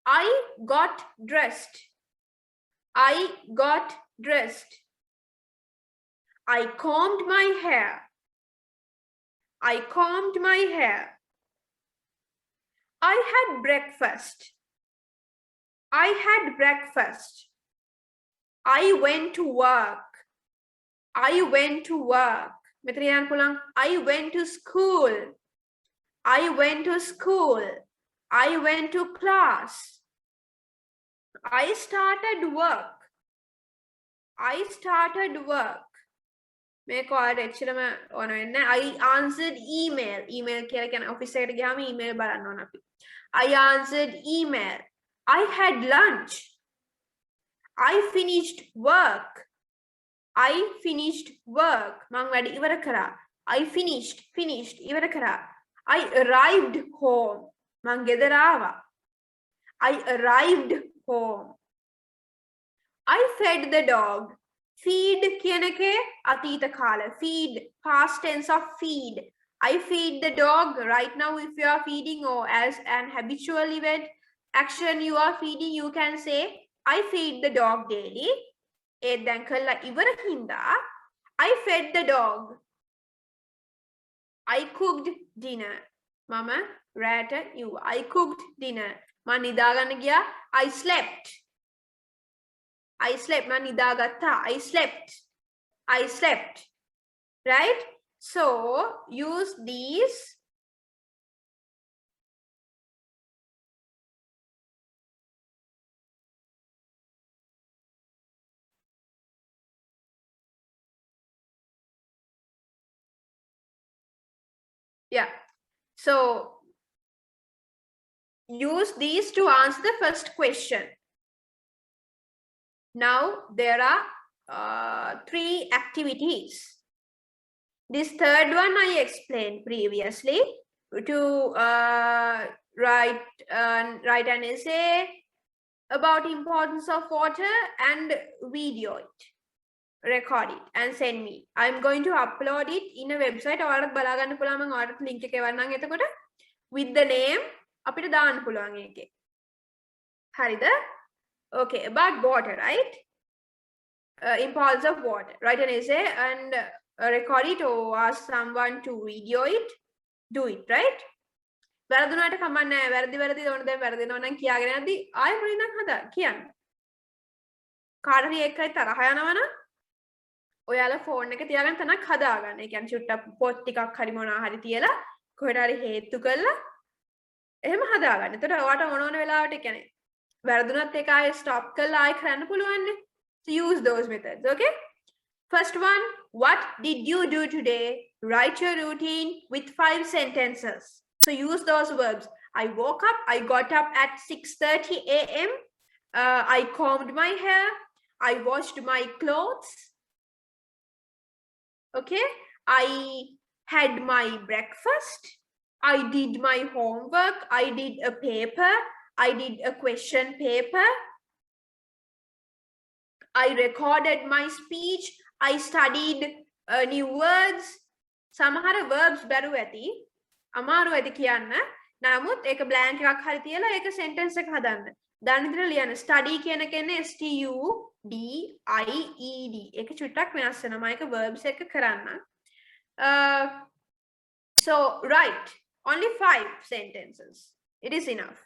I got dressed. I got dressed. I combed my hair. I combed my hair. I had breakfast. I had breakfast. I went to work. I went to work. I went to school. I went to school. I went to class. I started work. I started work. I answered email. Email office email I answered email. I had lunch. I finished work. I finished work. I finished. I arrived home. I arrived home. I fed the dog. Feed kiyanake atita kala. Feed, past tense of feed. I feed the dog. Right now, if you are feeding or as an habitual event action you are feeding, you can say I feed the dog daily. I fed the dog. I cooked dinner. Mama, rat you. I cooked dinner. I slept. I slept. I slept. I slept. Right? So use these. Yeah. So use these to answer the first question. Now there are 3 activities. This third one I explained previously. To write an essay about importance of water and video it. Record it and send me. I'm going to upload it in a website. ඔයාලට බලා ගන්න පුළුවන් මම ඔයාලට link එක එවන්නම් එතකොට with the name අපිට දාන්න පුළුවන් ඒකේ. හරිද? Okay, about water, right? Importance of water. Write an essay and record it or ask someone to video it. Do it, right? වැරදුනාට කමක් නැහැ. වැරදි ඕන දැන් වැරදිනවා නම් කියාගෙන යද්දි ආයෙ පොඩිනම් හදා කියන්න. කාට හරි එක්කයි තරහ යනවා නම් ඔයාලා ෆෝන් එක තියාගෙන තනක් හදාගන්න. ඒ කියන්නේ චුට්ටක් පොත් ටිකක් හරි මොනවා හරි තියලා කොහෙට හරි හේතු කරලා එහෙම හදාගන්න. එතකොට ඔයාට ඕන වෙලාවට කියන්නේ වැරදුනත් ඒක ආයෙ ස්ටොප් කරලා ආයෙ කරන්න පුළුවන්. So use those methods, okay? First one, what did you do today? Write your routine with 5 sentences. So use those verbs. I woke up. I got up at 6:30 a.m. I combed my hair. I washed my clothes. Okay. I had my breakfast. I did my homework. I did a paper. I did a question paper. I recorded my speech. I studied new words. සමහර verbs බැරුව ඇති. අමාරු ඇති කියන්න. නමුත් ඒක blank එකක් හරි තියලා ඒක sentence එක හදන්න. දැන් ඉතින් ලියන්න. Study කියන කෙනේ STUDIED. ඒක චුට්ටක් වෙනස් වෙනවා. ඒක verbs එක කරන්න. So write only 5 sentences. It is enough.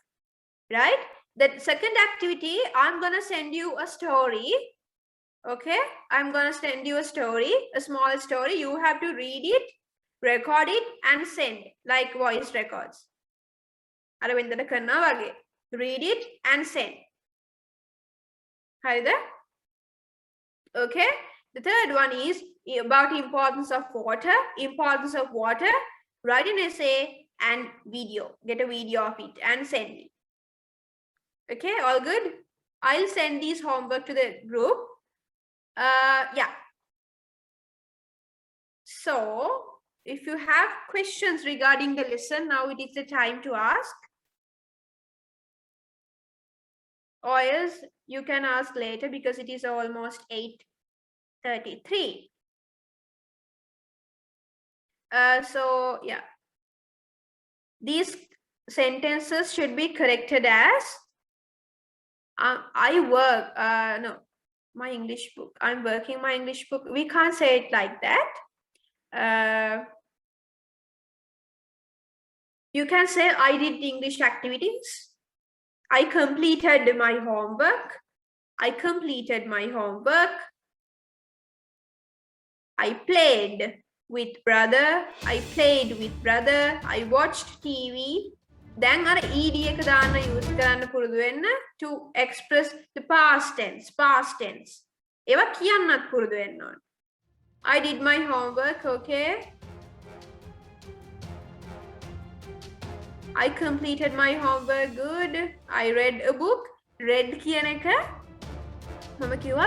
Right? The second activity, I'm going to send you a story. Okay, I'm going to send you a story, a small story. You have to read it, record it, and send like voice records. Read it and send. Okay, The third one is about importance of water. Importance of water. Write an essay and video. Get a video of it and send it. Okay, all good? I'll send these homework to the group. Yeah. So, if you have questions regarding the lesson, now it is the time to ask. Or else you can ask later because it is almost 8:33. So, yeah. These sentences should be corrected as I work. No, my English book. I'm working my English book. We can't say it like that. You can say I did English activities. I completed my homework. I completed my homework. I played with brother. I played with brother. I watched TV. Then අර ed එක දාන්න use කරන්න පුරුදු වෙන්න to express the past tense. ඒවා කියන්නත් පුරුදු වෙන්න ඕන. I did my homework, okay? I completed my homework, good. I read a book. Read කියන එක මම කිව්වා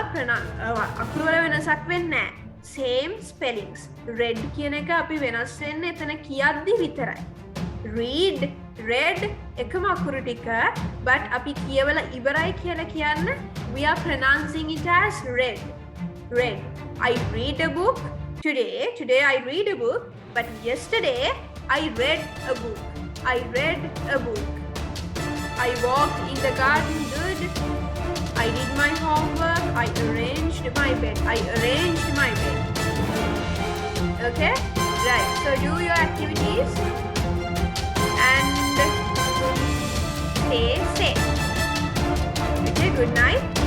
අකුරු වල වෙනසක් වෙන්නේ නැහැ. Same spellings. Read කියන එක අපි වෙනස් වෙන්නේ එතන කියද්දි විතරයි. Read, read එකම අකුරු ටික but අපි කියවලා ඉවරයි කියලා කියන්න we are pronouncing it as read. Read. I read a book today I read a book, but yesterday I read a book. I read a book. I walked in the garden, good. I did my homework. I arranged my bed. I arranged my bed. Okay? Right. So do your activities and stay safe. Okay, good night.